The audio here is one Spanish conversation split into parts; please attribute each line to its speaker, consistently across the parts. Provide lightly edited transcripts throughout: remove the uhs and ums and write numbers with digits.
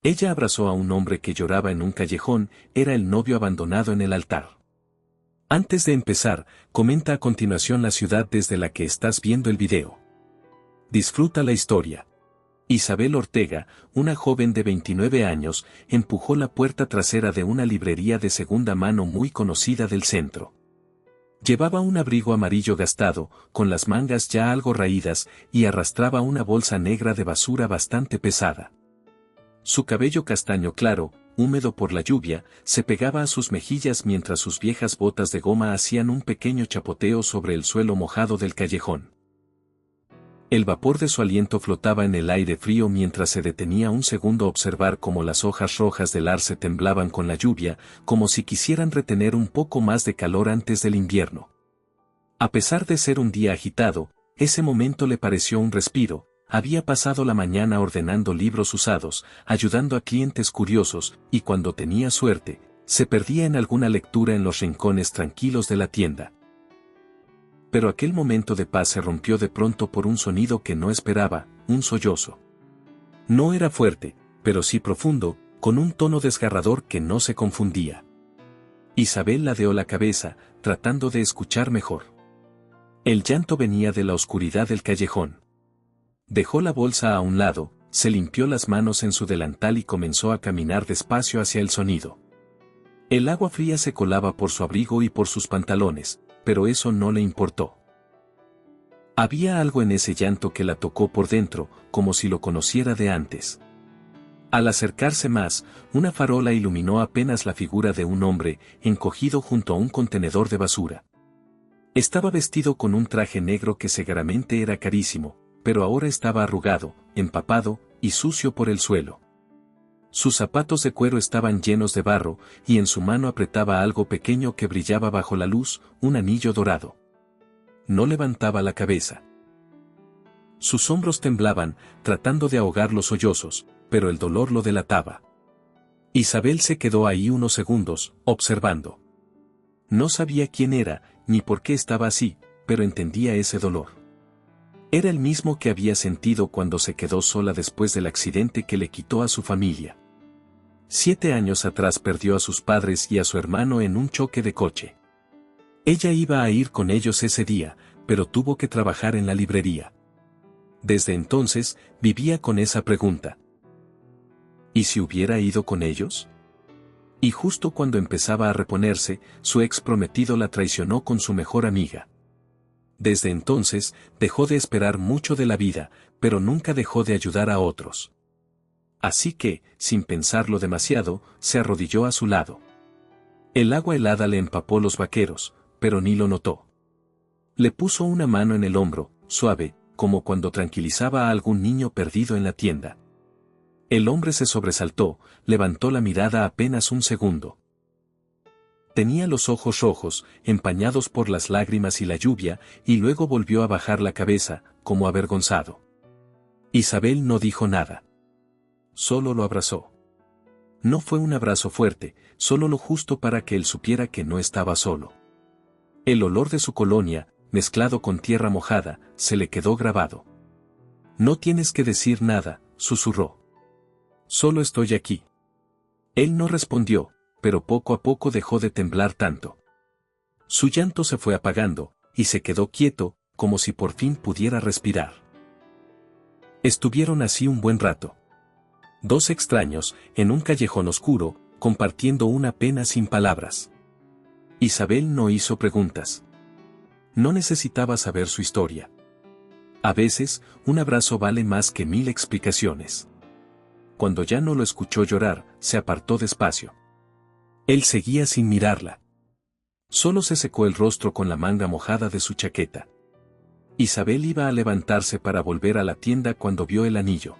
Speaker 1: Ella abrazó a un hombre que lloraba en un callejón, era el novio abandonado en el altar. Antes de empezar, comenta a continuación la ciudad desde la que estás viendo el video. Disfruta la historia. Isabel Ortega, una joven de 29 años, empujó la puerta trasera de una librería de segunda mano muy conocida del centro. Llevaba un abrigo amarillo gastado, con las mangas ya algo raídas, y arrastraba una bolsa negra de basura bastante pesada. Su cabello castaño claro, húmedo por la lluvia, se pegaba a sus mejillas mientras sus viejas botas de goma hacían un pequeño chapoteo sobre el suelo mojado del callejón. El vapor de su aliento flotaba en el aire frío mientras se detenía un segundo a observar cómo las hojas rojas del arce temblaban con la lluvia, como si quisieran retener un poco más de calor antes del invierno. A pesar de ser un día agitado, ese momento le pareció un respiro. Había pasado la mañana ordenando libros usados, ayudando a clientes curiosos, y cuando tenía suerte, se perdía en alguna lectura en los rincones tranquilos de la tienda. Pero aquel momento de paz se rompió de pronto por un sonido que no esperaba, un sollozo. No era fuerte, pero sí profundo, con un tono desgarrador que no se confundía. Isabel ladeó la cabeza, tratando de escuchar mejor. El llanto venía de la oscuridad del callejón. Dejó la bolsa a un lado, se limpió las manos en su delantal y comenzó a caminar despacio hacia el sonido. El agua fría se colaba por su abrigo y por sus pantalones, pero eso no le importó. Había algo en ese llanto que la tocó por dentro, como si lo conociera de antes. Al acercarse más, una farola iluminó apenas la figura de un hombre, encogido junto a un contenedor de basura. Estaba vestido con un traje negro que seguramente era carísimo, pero ahora estaba arrugado, empapado y sucio por el suelo. Sus zapatos de cuero estaban llenos de barro, y en su mano apretaba algo pequeño que brillaba bajo la luz, un anillo dorado. No levantaba la cabeza. Sus hombros temblaban, tratando de ahogar los sollozos, pero el dolor lo delataba. Isabel se quedó ahí unos segundos, observando. No sabía quién era, ni por qué estaba así, pero entendía ese dolor. Era el mismo que había sentido cuando se quedó sola después del accidente que le quitó a su familia. 7 años atrás perdió a sus padres y a su hermano en un choque de coche. Ella iba a ir con ellos ese día, pero tuvo que trabajar en la librería. Desde entonces, vivía con esa pregunta. ¿Y si hubiera ido con ellos? Y justo cuando empezaba a reponerse, su ex prometido la traicionó con su mejor amiga. Desde entonces, dejó de esperar mucho de la vida, pero nunca dejó de ayudar a otros. Así que, sin pensarlo demasiado, se arrodilló a su lado. El agua helada le empapó los vaqueros, pero ni lo notó. Le puso una mano en el hombro, suave, como cuando tranquilizaba a algún niño perdido en la tienda. El hombre se sobresaltó, levantó la mirada apenas un segundo. Tenía los ojos rojos, empañados por las lágrimas y la lluvia, y luego volvió a bajar la cabeza, como avergonzado. Isabel no dijo nada. Solo lo abrazó. No fue un abrazo fuerte, solo lo justo para que él supiera que no estaba solo. El olor de su colonia, mezclado con tierra mojada, se le quedó grabado. No tienes que decir nada, susurró. Solo estoy aquí. Él no respondió, pero poco a poco dejó de temblar tanto. Su llanto se fue apagando, y se quedó quieto, como si por fin pudiera respirar. Estuvieron así un buen rato. Dos extraños, en un callejón oscuro, compartiendo una pena sin palabras. Isabel no hizo preguntas. No necesitaba saber su historia. A veces, un abrazo vale más que 1000 explicaciones. Cuando ya no lo escuchó llorar, se apartó despacio. Él seguía sin mirarla. Solo se secó el rostro con la manga mojada de su chaqueta. Isabel iba a levantarse para volver a la tienda cuando vio el anillo.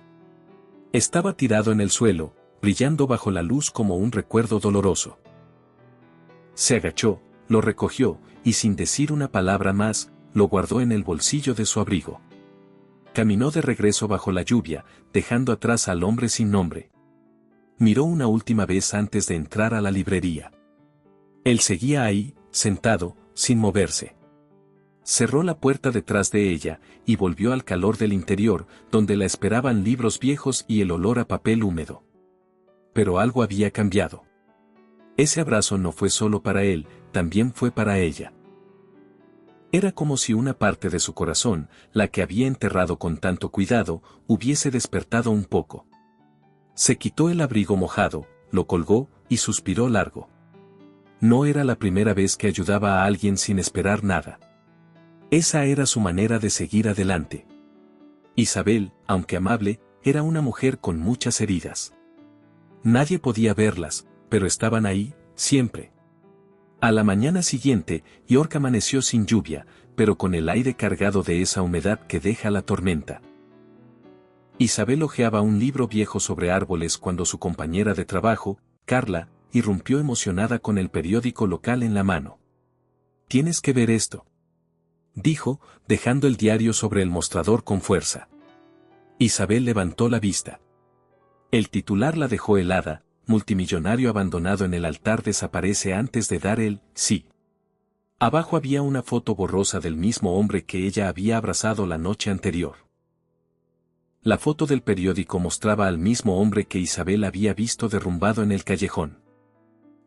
Speaker 1: Estaba tirado en el suelo, brillando bajo la luz como un recuerdo doloroso. Se agachó, lo recogió, y sin decir una palabra más, lo guardó en el bolsillo de su abrigo. Caminó de regreso bajo la lluvia, dejando atrás al hombre sin nombre. Miró una última vez antes de entrar a la librería. Él seguía ahí, sentado, sin moverse. Cerró la puerta detrás de ella, y volvió al calor del interior, donde la esperaban libros viejos y el olor a papel húmedo. Pero algo había cambiado. Ese abrazo no fue solo para él, también fue para ella. Era como si una parte de su corazón, la que había enterrado con tanto cuidado, hubiese despertado un poco. Se quitó el abrigo mojado, lo colgó, y suspiró largo. No era la primera vez que ayudaba a alguien sin esperar nada. Esa era su manera de seguir adelante. Isabel, aunque amable, era una mujer con muchas heridas. Nadie podía verlas, pero estaban ahí, siempre. A la mañana siguiente, York amaneció sin lluvia, pero con el aire cargado de esa humedad que deja la tormenta. Isabel hojeaba un libro viejo sobre árboles cuando su compañera de trabajo, Carla, irrumpió emocionada con el periódico local en la mano. «Tienes que ver esto», dijo, dejando el diario sobre el mostrador con fuerza. Isabel levantó la vista. El titular la dejó helada: multimillonario abandonado en el altar desaparece antes de dar el sí. Abajo había una foto borrosa del mismo hombre que ella había abrazado la noche anterior. La foto del periódico mostraba al mismo hombre que Isabel había visto derrumbado en el callejón.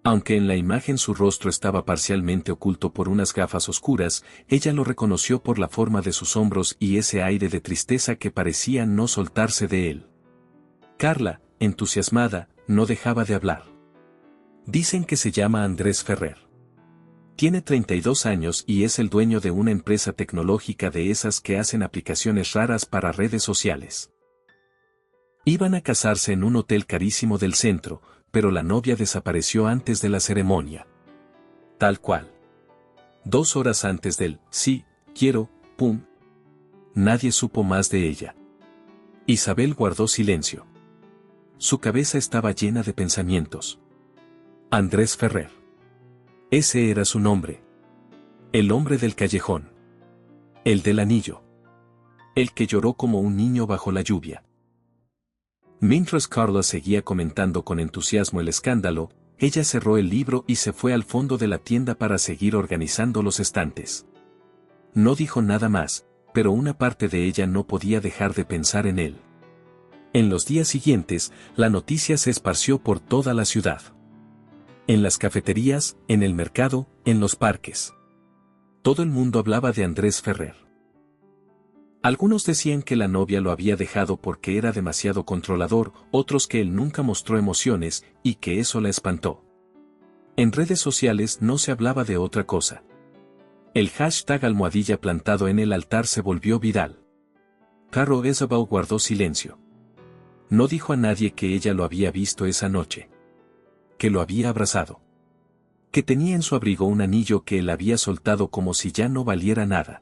Speaker 1: Aunque en la imagen su rostro estaba parcialmente oculto por unas gafas oscuras, ella lo reconoció por la forma de sus hombros y ese aire de tristeza que parecía no soltarse de él. Carla, entusiasmada, no dejaba de hablar. Dicen que se llama Andrés Ferrer. Tiene 32 años y es el dueño de una empresa tecnológica de esas que hacen aplicaciones raras para redes sociales. Iban a casarse en un hotel carísimo del centro, pero la novia desapareció antes de la ceremonia. Tal cual. 2 horas antes del sí, quiero, pum. Nadie supo más de ella. Isabel guardó silencio. Su cabeza estaba llena de pensamientos. Andrés Ferrer. Ese era su nombre. El hombre del callejón. El del anillo. El que lloró como un niño bajo la lluvia. Mientras Carla seguía comentando con entusiasmo el escándalo, ella cerró el libro y se fue al fondo de la tienda para seguir organizando los estantes. No dijo nada más, pero una parte de ella no podía dejar de pensar en él. En los días siguientes, la noticia se esparció por toda la ciudad. En las cafeterías, en el mercado, en los parques. Todo el mundo hablaba de Andrés Ferrer. Algunos decían que la novia lo había dejado porque era demasiado controlador, otros que él nunca mostró emociones y que eso la espantó. En redes sociales no se hablaba de otra cosa. El hashtag almohadilla plantado en el altar se volvió viral. Carol Isabel guardó silencio. No dijo a nadie que ella lo había visto esa noche. Que lo había abrazado. Que tenía en su abrigo un anillo que él había soltado como si ya no valiera nada.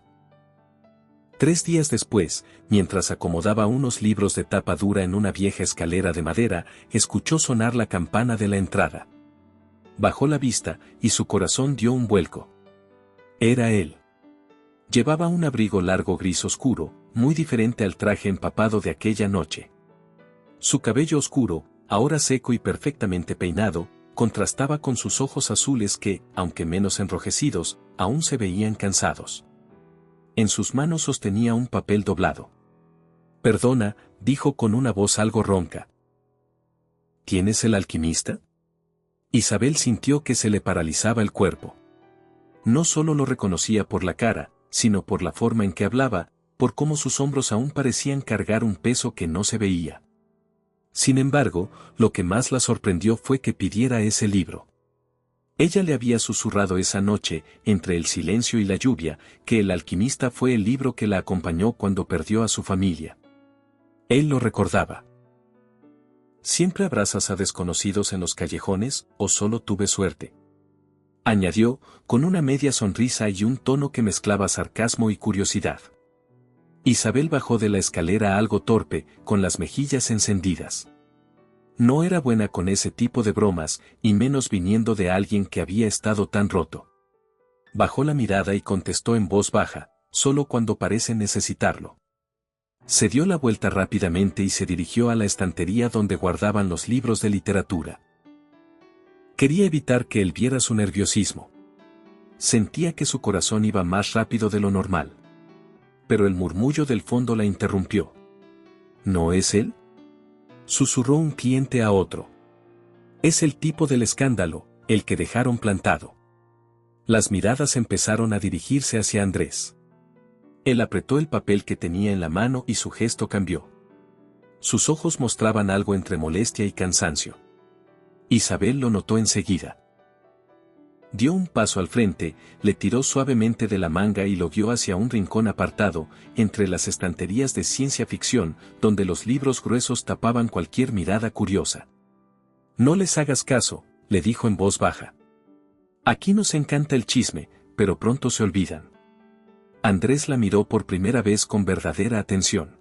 Speaker 1: 3 días después, mientras acomodaba unos libros de tapa dura en una vieja escalera de madera, escuchó sonar la campana de la entrada. Bajó la vista, y su corazón dio un vuelco. Era él. Llevaba un abrigo largo gris oscuro, muy diferente al traje empapado de aquella noche. Su cabello oscuro, ahora seco y perfectamente peinado, contrastaba con sus ojos azules que, aunque menos enrojecidos, aún se veían cansados. En sus manos sostenía un papel doblado. «Perdona», dijo con una voz algo ronca. «¿Tienes el alquimista?» Isabel sintió que se le paralizaba el cuerpo. No solo lo reconocía por la cara, sino por la forma en que hablaba, por cómo sus hombros aún parecían cargar un peso que no se veía. Sin embargo, lo que más la sorprendió fue que pidiera ese libro. Ella le había susurrado esa noche, entre el silencio y la lluvia, que El alquimista fue el libro que la acompañó cuando perdió a su familia. Él lo recordaba. ¿Siempre abrazas a desconocidos en los callejones, o solo tuve suerte?, añadió, con una media sonrisa y un tono que mezclaba sarcasmo y curiosidad. Isabel bajó de la escalera algo torpe, con las mejillas encendidas. No era buena con ese tipo de bromas, y menos viniendo de alguien que había estado tan roto. Bajó la mirada y contestó en voz baja, solo cuando parece necesitarlo. Se dio la vuelta rápidamente y se dirigió a la estantería donde guardaban los libros de literatura. Quería evitar que él viera su nerviosismo. Sentía que su corazón iba más rápido de lo normal. Pero el murmullo del fondo la interrumpió. ¿No es él?, susurró un cliente a otro. Es el tipo del escándalo, el que dejaron plantado. Las miradas empezaron a dirigirse hacia Andrés. Él apretó el papel que tenía en la mano y su gesto cambió. Sus ojos mostraban algo entre molestia y cansancio. Isabel lo notó enseguida. Dio un paso al frente, le tiró suavemente de la manga y lo guió hacia un rincón apartado, entre las estanterías de ciencia ficción, donde los libros gruesos tapaban cualquier mirada curiosa. No les hagas caso, le dijo en voz baja. Aquí nos encanta el chisme, pero pronto se olvidan. Andrés la miró por primera vez con verdadera atención.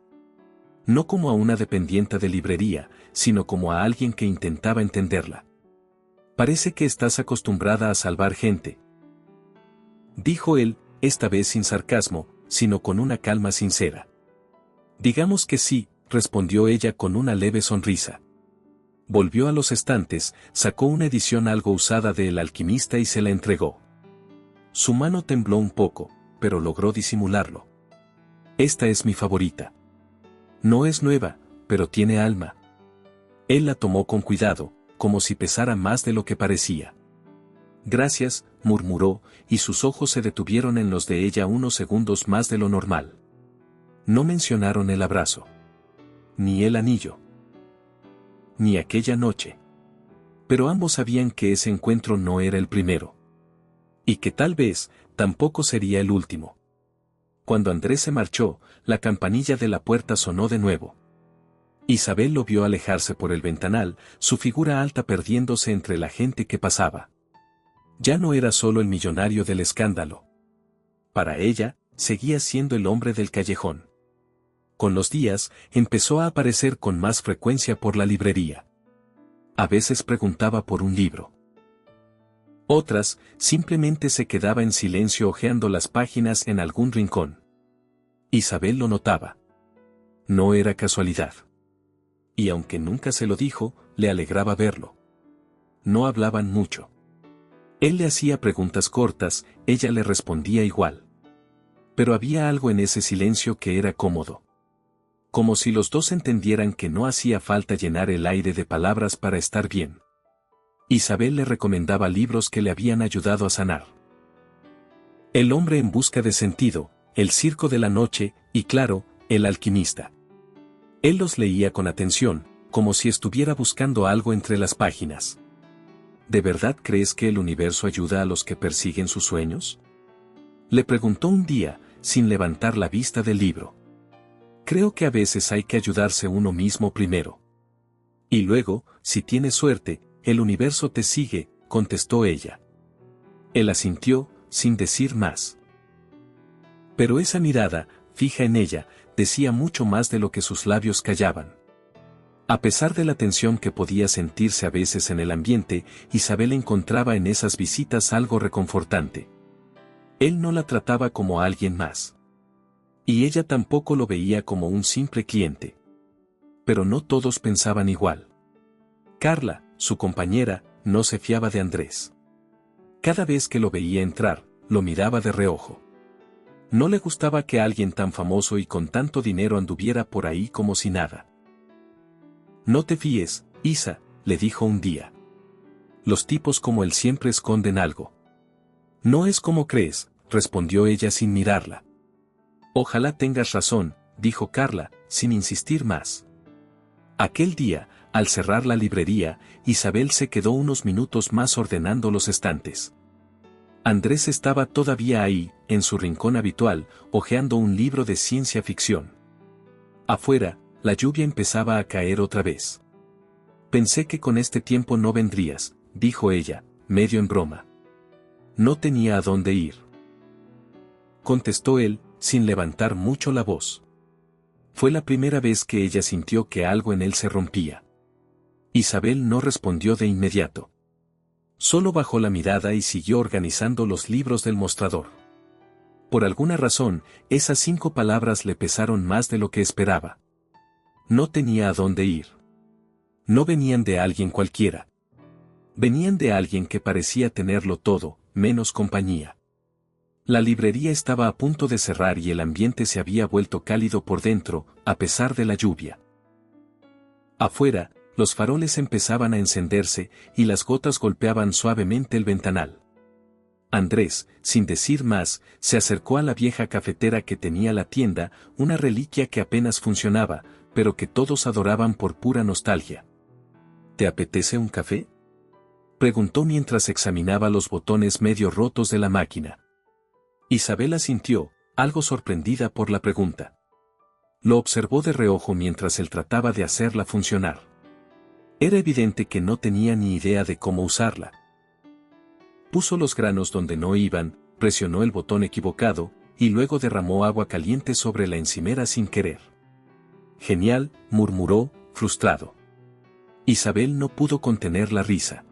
Speaker 1: No como a una dependiente de librería, sino como a alguien que intentaba entenderla. Parece que estás acostumbrada a salvar gente, dijo él, esta vez sin sarcasmo, sino con una calma sincera. Digamos que sí, respondió ella con una leve sonrisa. Volvió a los estantes, sacó una edición algo usada de El alquimista y se la entregó. Su mano tembló un poco, pero logró disimularlo. Esta es mi favorita. No es nueva, pero tiene alma. Él la tomó con cuidado, como si pesara más de lo que parecía. Gracias, murmuró, y sus ojos se detuvieron en los de ella unos segundos más de lo normal. No mencionaron el abrazo. Ni el anillo. Ni aquella noche. Pero ambos sabían que ese encuentro no era el primero. Y que tal vez, tampoco sería el último. Cuando Andrés se marchó, la campanilla de la puerta sonó de nuevo. Isabel lo vio alejarse por el ventanal, su figura alta perdiéndose entre la gente que pasaba. Ya no era solo el millonario del escándalo. Para ella, seguía siendo el hombre del callejón. Con los días, empezó a aparecer con más frecuencia por la librería. A veces preguntaba por un libro. Otras, simplemente se quedaba en silencio hojeando las páginas en algún rincón. Isabel lo notaba. No era casualidad. Y aunque nunca se lo dijo, le alegraba verlo. No hablaban mucho. Él le hacía preguntas cortas, ella le respondía igual. Pero había algo en ese silencio que era cómodo. Como si los dos entendieran que no hacía falta llenar el aire de palabras para estar bien. Isabel le recomendaba libros que le habían ayudado a sanar. El hombre en busca de sentido, El circo de la noche, y claro, El alquimista. Él los leía con atención, como si estuviera buscando algo entre las páginas. ¿De verdad crees que el universo ayuda a los que persiguen sus sueños? Le preguntó un día, sin levantar la vista del libro. Creo que a veces hay que ayudarse uno mismo primero. Y luego, si tienes suerte, el universo te sigue, contestó ella. Él asintió, sin decir más. Pero esa mirada, fija en ella, decía mucho más de lo que sus labios callaban. A pesar de la tensión que podía sentirse a veces en el ambiente, Isabel encontraba en esas visitas algo reconfortante. Él no la trataba como a alguien más. Y ella tampoco lo veía como un simple cliente. Pero no todos pensaban igual. Carla, su compañera, no se fiaba de Andrés. Cada vez que lo veía entrar, lo miraba de reojo. No le gustaba que alguien tan famoso y con tanto dinero anduviera por ahí como si nada. No te fíes, Isa, le dijo un día. Los tipos como él siempre esconden algo. No es como crees, respondió ella sin mirarla. Ojalá tengas razón, dijo Carla, sin insistir más. Aquel día, al cerrar la librería, Isabel se quedó unos minutos más ordenando los estantes. Andrés estaba todavía ahí, en su rincón habitual, hojeando un libro de ciencia ficción. Afuera, la lluvia empezaba a caer otra vez. Pensé que con este tiempo no vendrías, dijo ella, medio en broma. No tenía a dónde ir. Contestó él, sin levantar mucho la voz. Fue la primera vez que ella sintió que algo en él se rompía. Isabel no respondió de inmediato. Solo bajó la mirada y siguió organizando los libros del mostrador. Por alguna razón, esas 5 palabras le pesaron más de lo que esperaba. No tenía a dónde ir. No venían de alguien cualquiera. Venían de alguien que parecía tenerlo todo, menos compañía. La librería estaba a punto de cerrar y el ambiente se había vuelto cálido por dentro, a pesar de la lluvia. Afuera, Los faroles empezaban a encenderse y las gotas golpeaban suavemente el ventanal. Andrés, sin decir más, se acercó a la vieja cafetera que tenía la tienda, una reliquia que apenas funcionaba, pero que todos adoraban por pura nostalgia. ¿Te apetece un café?, preguntó mientras examinaba los botones medio rotos de la máquina. Isabel asintió, algo sorprendida por la pregunta. Lo observó de reojo mientras él trataba de hacerla funcionar. Era evidente que no tenía ni idea de cómo usarla. Puso los granos donde no iban, presionó el botón equivocado, y luego derramó agua caliente sobre la encimera sin querer. Genial, murmuró, frustrado. Isabel no pudo contener la risa.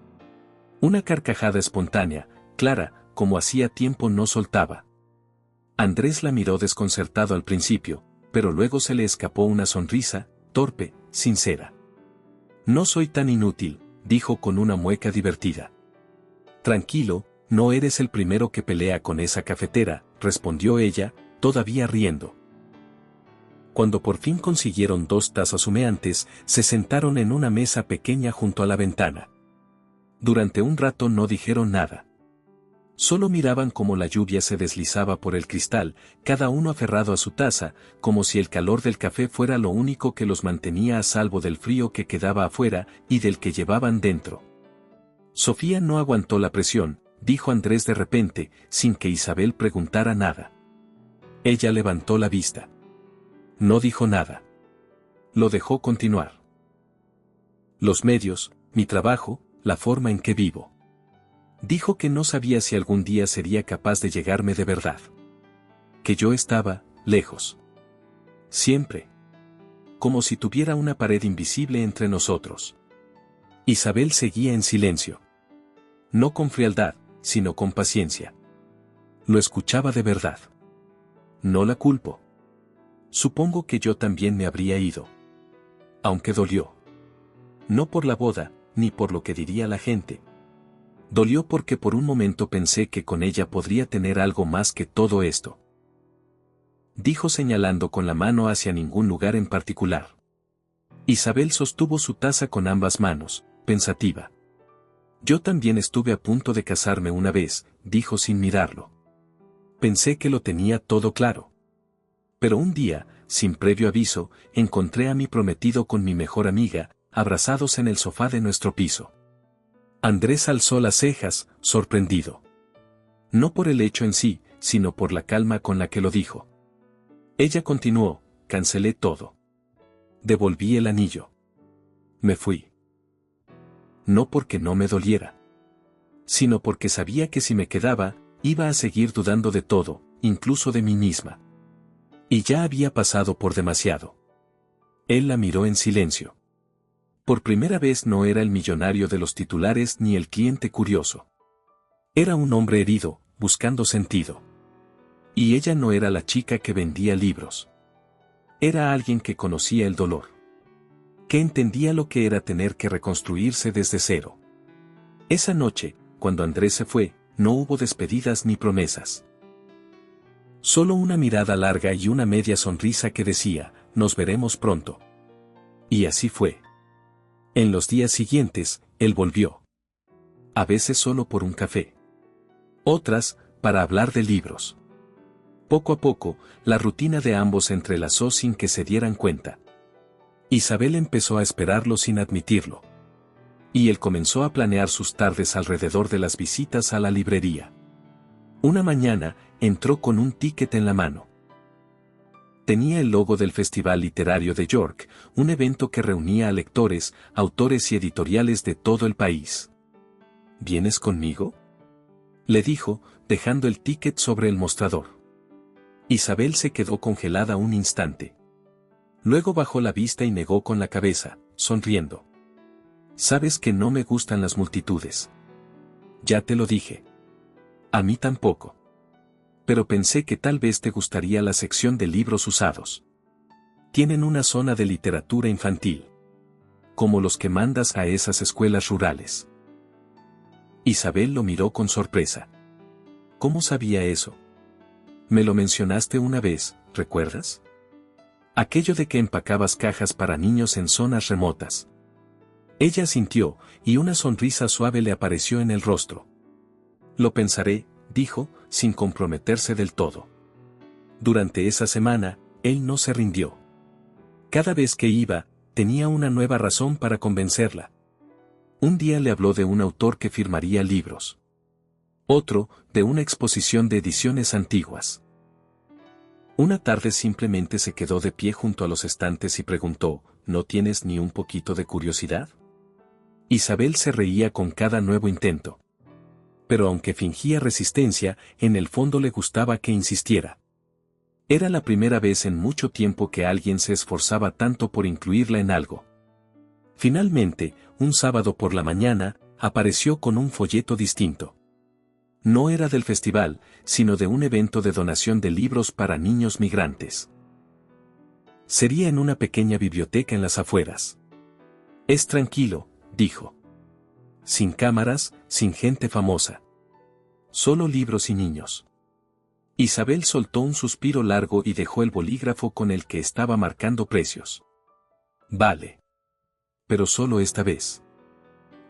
Speaker 1: Una carcajada espontánea, clara, como hacía tiempo no soltaba. Andrés la miró desconcertado al principio, pero luego se le escapó una sonrisa, torpe, sincera. No soy tan inútil, dijo con una mueca divertida. Tranquilo, no eres el primero que pelea con esa cafetera, respondió ella, todavía riendo. Cuando por fin consiguieron 2 tazas humeantes, se sentaron en una mesa pequeña junto a la ventana. Durante un rato no dijeron nada. Solo miraban cómo la lluvia se deslizaba por el cristal, cada uno aferrado a su taza, como si el calor del café fuera lo único que los mantenía a salvo del frío que quedaba afuera y del que llevaban dentro. Sofía no aguantó la presión, dijo Andrés de repente, sin que Isabel preguntara nada. Ella levantó la vista. No dijo nada. Lo dejó continuar. Los medios, mi trabajo, la forma en que vivo. Dijo que no sabía si algún día sería capaz de llegarme de verdad. Que yo estaba, lejos. Siempre. Como si tuviera una pared invisible entre nosotros. Isabel seguía en silencio. No con frialdad, sino con paciencia. Lo escuchaba de verdad. No la culpo. Supongo que yo también me habría ido. Aunque dolió. No por la boda, ni por lo que diría la gente. Dolió porque por un momento pensé que con ella podría tener algo más que todo esto. Dijo señalando con la mano hacia ningún lugar en particular. Isabel sostuvo su taza con ambas manos, pensativa. Yo también estuve a punto de casarme una vez, dijo sin mirarlo. Pensé que lo tenía todo claro. Pero un día, sin previo aviso, encontré a mi prometido con mi mejor amiga, abrazados en el sofá de nuestro piso. Andrés alzó las cejas, sorprendido. No por el hecho en sí, sino por la calma con la que lo dijo. Ella continuó, cancelé todo. Devolví el anillo. Me fui. No porque no me doliera, sino porque sabía que si me quedaba, iba a seguir dudando de todo, incluso de mí misma. Y ya había pasado por demasiado. Él la miró en silencio. Por primera vez no era el millonario de los titulares ni el cliente curioso. Era un hombre herido, buscando sentido. Y ella no era la chica que vendía libros. Era alguien que conocía el dolor. Que entendía lo que era tener que reconstruirse desde cero. Esa noche, cuando Andrés se fue, no hubo despedidas ni promesas. Solo una mirada larga y una media sonrisa que decía, nos veremos pronto. Y así fue. En los días siguientes, él volvió. A veces solo por un café. Otras, para hablar de libros. Poco a poco, la rutina de ambos se entrelazó sin que se dieran cuenta. Isabel empezó a esperarlo sin admitirlo. Y él comenzó a planear sus tardes alrededor de las visitas a la librería. Una mañana, entró con un ticket en la mano. Tenía el logo del Festival Literario de York, un evento que reunía a lectores, autores y editoriales de todo el país. ¿Vienes conmigo?, le dijo, dejando el ticket sobre el mostrador. Isabel se quedó congelada un instante. Luego bajó la vista y negó con la cabeza, sonriendo. Sabes que no me gustan las multitudes. Ya te lo dije. A mí tampoco. Pero pensé que tal vez te gustaría la sección de libros usados. Tienen una zona de literatura infantil. Como los que mandas a esas escuelas rurales. Isabel lo miró con sorpresa. ¿Cómo sabía eso? Me lo mencionaste una vez, ¿recuerdas? Aquello de que empacabas cajas para niños en zonas remotas. Ella asintió, y una sonrisa suave le apareció en el rostro. Lo pensaré, dijo, sin comprometerse del todo. Durante esa semana, él no se rindió. Cada vez que iba, tenía una nueva razón para convencerla. Un día le habló de un autor que firmaría libros. Otro, de una exposición de ediciones antiguas. Una tarde simplemente se quedó de pie junto a los estantes y preguntó, ¿no tienes ni un poquito de curiosidad? Isabel se reía con cada nuevo intento. Pero aunque fingía resistencia, en el fondo le gustaba que insistiera. Era la primera vez en mucho tiempo que alguien se esforzaba tanto por incluirla en algo. Finalmente, un sábado por la mañana, apareció con un folleto distinto. No era del festival, sino de un evento de donación de libros para niños migrantes. Sería en una pequeña biblioteca en las afueras. Es tranquilo, dijo. Sin cámaras, sin gente famosa. Solo libros y niños. Isabel soltó un suspiro largo y dejó el bolígrafo con el que estaba marcando precios. Vale. Pero solo esta vez.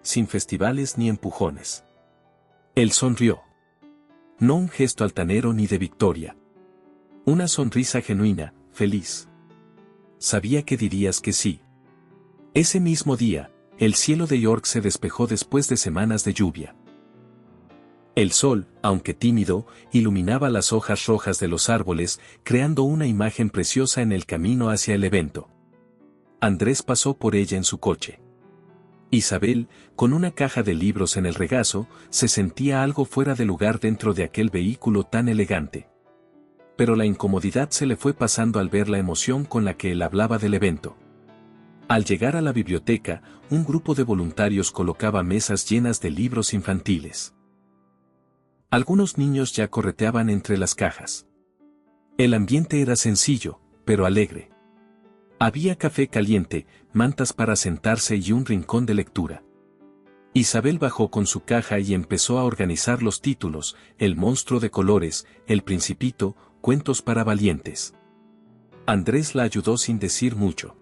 Speaker 1: Sin festivales ni empujones. Él sonrió. No un gesto altanero ni de victoria. Una sonrisa genuina, feliz. Sabía que dirías que sí. Ese mismo día, el cielo de York se despejó después de semanas de lluvia. El sol, aunque tímido, iluminaba las hojas rojas de los árboles, creando una imagen preciosa en el camino hacia el evento. Andrés pasó por ella en su coche. Isabel, con una caja de libros en el regazo, se sentía algo fuera de lugar dentro de aquel vehículo tan elegante. Pero la incomodidad se le fue pasando al ver la emoción con la que él hablaba del evento. Al llegar a la biblioteca, un grupo de voluntarios colocaba mesas llenas de libros infantiles. Algunos niños ya correteaban entre las cajas. El ambiente era sencillo, pero alegre. Había café caliente, mantas para sentarse y un rincón de lectura. Isabel bajó con su caja y empezó a organizar los títulos: El monstruo de colores, El Principito, Cuentos para valientes. Andrés la ayudó sin decir mucho.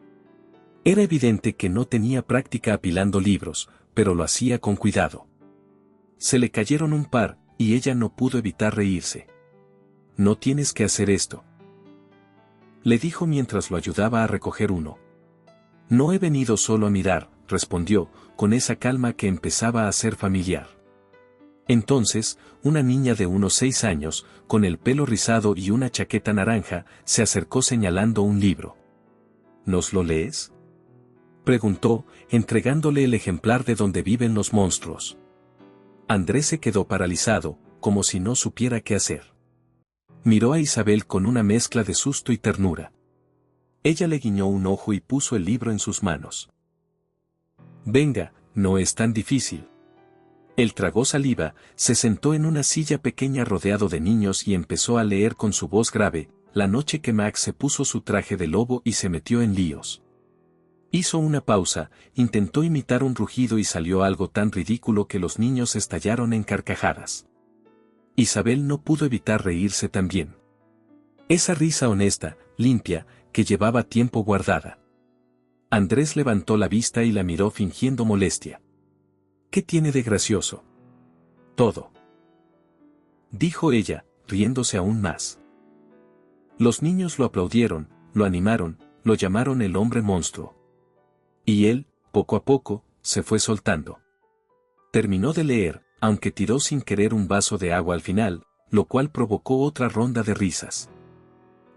Speaker 1: Era evidente que no tenía práctica apilando libros, pero lo hacía con cuidado. Se le cayeron un par, y ella no pudo evitar reírse. No tienes que hacer esto, le dijo mientras lo ayudaba a recoger uno. No he venido solo a mirar, respondió, con esa calma que empezaba a ser familiar. Entonces, una niña de unos 6 años, con el pelo rizado y una chaqueta naranja, se acercó señalando un libro. ¿Nos lo lees?, preguntó, entregándole el ejemplar de Donde viven los monstruos. Andrés se quedó paralizado, como si no supiera qué hacer. Miró a Isabel con una mezcla de susto y ternura. Ella le guiñó un ojo y puso el libro en sus manos. Venga, no es tan difícil. Él tragó saliva, se sentó en una silla pequeña rodeado de niños y empezó a leer con su voz grave: La noche que Max se puso su traje de lobo y se metió en líos. Hizo una pausa, intentó imitar un rugido y salió algo tan ridículo que los niños estallaron en carcajadas. Isabel no pudo evitar reírse también. Esa risa honesta, limpia, que llevaba tiempo guardada. Andrés levantó la vista y la miró fingiendo molestia. ¿Qué tiene de gracioso? Todo, dijo ella, riéndose aún más. Los niños lo aplaudieron, lo animaron, lo llamaron el hombre monstruo. Y él, poco a poco, se fue soltando. Terminó de leer, aunque tiró sin querer un vaso de agua al final, lo cual provocó otra ronda de risas.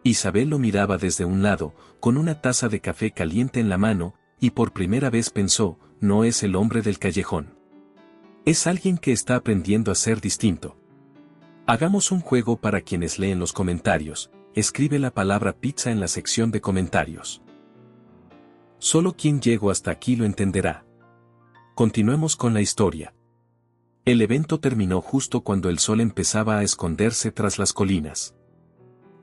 Speaker 1: Isabel lo miraba desde un lado, con una taza de café caliente en la mano, y por primera vez pensó: no es el hombre del callejón. Es alguien que está aprendiendo a ser distinto. Hagamos un juego para quienes leen los comentarios. Escribe la palabra pizza en la sección de comentarios. Solo quien llegó hasta aquí lo entenderá. Continuemos con la historia. El evento terminó justo cuando el sol empezaba a esconderse tras las colinas.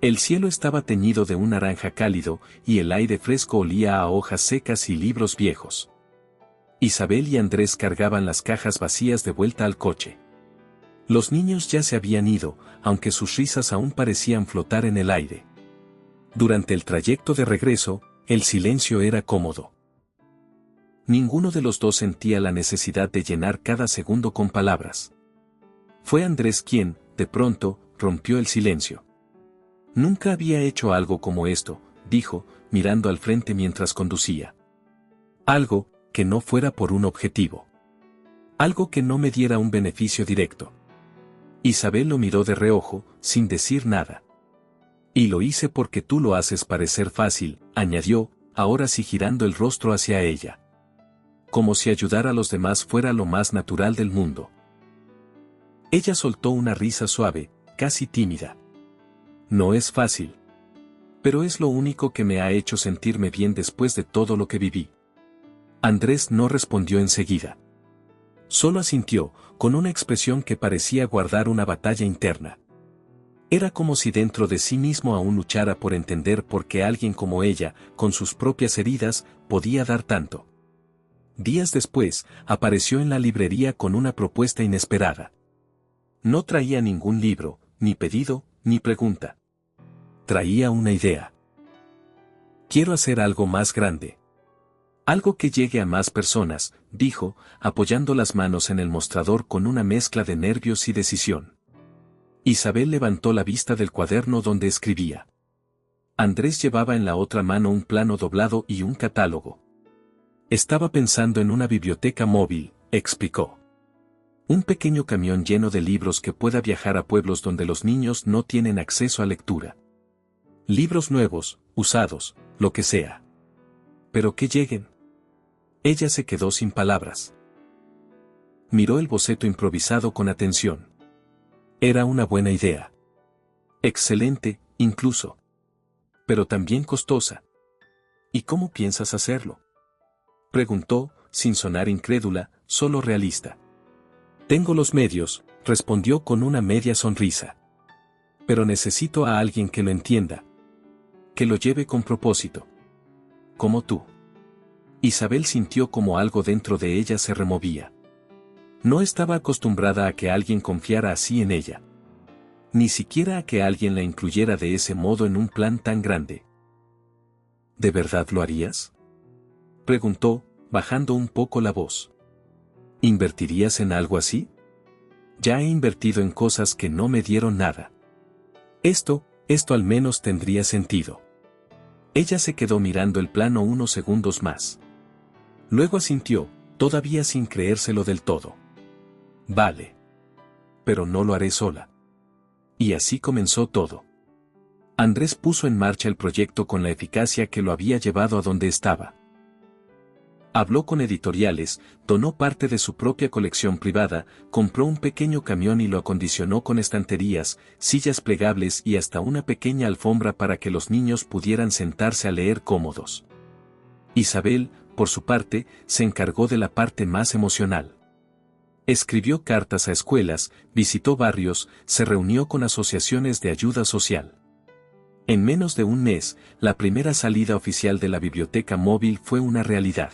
Speaker 1: El cielo estaba teñido de un naranja cálido, y el aire fresco olía a hojas secas y libros viejos. Isabel y Andrés cargaban las cajas vacías de vuelta al coche. Los niños ya se habían ido, aunque sus risas aún parecían flotar en el aire. Durante el trayecto de regreso, el silencio era cómodo. Ninguno de los dos sentía la necesidad de llenar cada segundo con palabras. Fue Andrés quien, de pronto, rompió el silencio. Nunca había hecho algo como esto, dijo, mirando al frente mientras conducía. Algo que no fuera por un objetivo. Algo que no me diera un beneficio directo. Isabel lo miró de reojo, sin decir nada. Y lo hice porque tú lo haces parecer fácil, añadió, ahora sí girando el rostro hacia ella. Como si ayudar a los demás fuera lo más natural del mundo. Ella soltó una risa suave, casi tímida. No es fácil. Pero es lo único que me ha hecho sentirme bien después de todo lo que viví. Andrés no respondió enseguida. Solo asintió, con una expresión que parecía guardar una batalla interna. Era como si dentro de sí mismo aún luchara por entender por qué alguien como ella, con sus propias heridas, podía dar tanto. Días después, apareció en la librería con una propuesta inesperada. No traía ningún libro, ni pedido, ni pregunta. Traía una idea. Quiero hacer algo más grande. Algo que llegue a más personas, dijo, apoyando las manos en el mostrador con una mezcla de nervios y decisión. Isabel levantó la vista del cuaderno donde escribía. Andrés llevaba en la otra mano un plano doblado y un catálogo. Estaba pensando en una biblioteca móvil, explicó. Un pequeño camión lleno de libros que pueda viajar a pueblos donde los niños no tienen acceso a lectura. Libros nuevos, usados, lo que sea. Pero que lleguen. Ella se quedó sin palabras. Miró el boceto improvisado con atención. Era una buena idea. Excelente, incluso. Pero también costosa. ¿Y cómo piensas hacerlo? Preguntó, sin sonar incrédula, solo realista. Tengo los medios, respondió con una media sonrisa. Pero necesito a alguien que lo entienda. Que lo lleve con propósito. Como tú. Isabel sintió como algo dentro de ella se removía. No estaba acostumbrada a que alguien confiara así en ella. Ni siquiera a que alguien la incluyera de ese modo en un plan tan grande. ¿De verdad lo harías? Preguntó, bajando un poco la voz. ¿Invertirías en algo así? Ya he invertido en cosas que no me dieron nada. Esto al menos tendría sentido. Ella se quedó mirando el plano unos segundos más. Luego asintió, todavía sin creérselo del todo. Vale. Pero no lo haré sola. Y así comenzó todo. Andrés puso en marcha el proyecto con la eficacia que lo había llevado a donde estaba. Habló con editoriales, donó parte de su propia colección privada, compró un pequeño camión y lo acondicionó con estanterías, sillas plegables y hasta una pequeña alfombra para que los niños pudieran sentarse a leer cómodos. Isabel, por su parte, se encargó de la parte más emocional. Escribió cartas a escuelas, visitó barrios, se reunió con asociaciones de ayuda social. En menos de un mes, la primera salida oficial de la biblioteca móvil fue una realidad.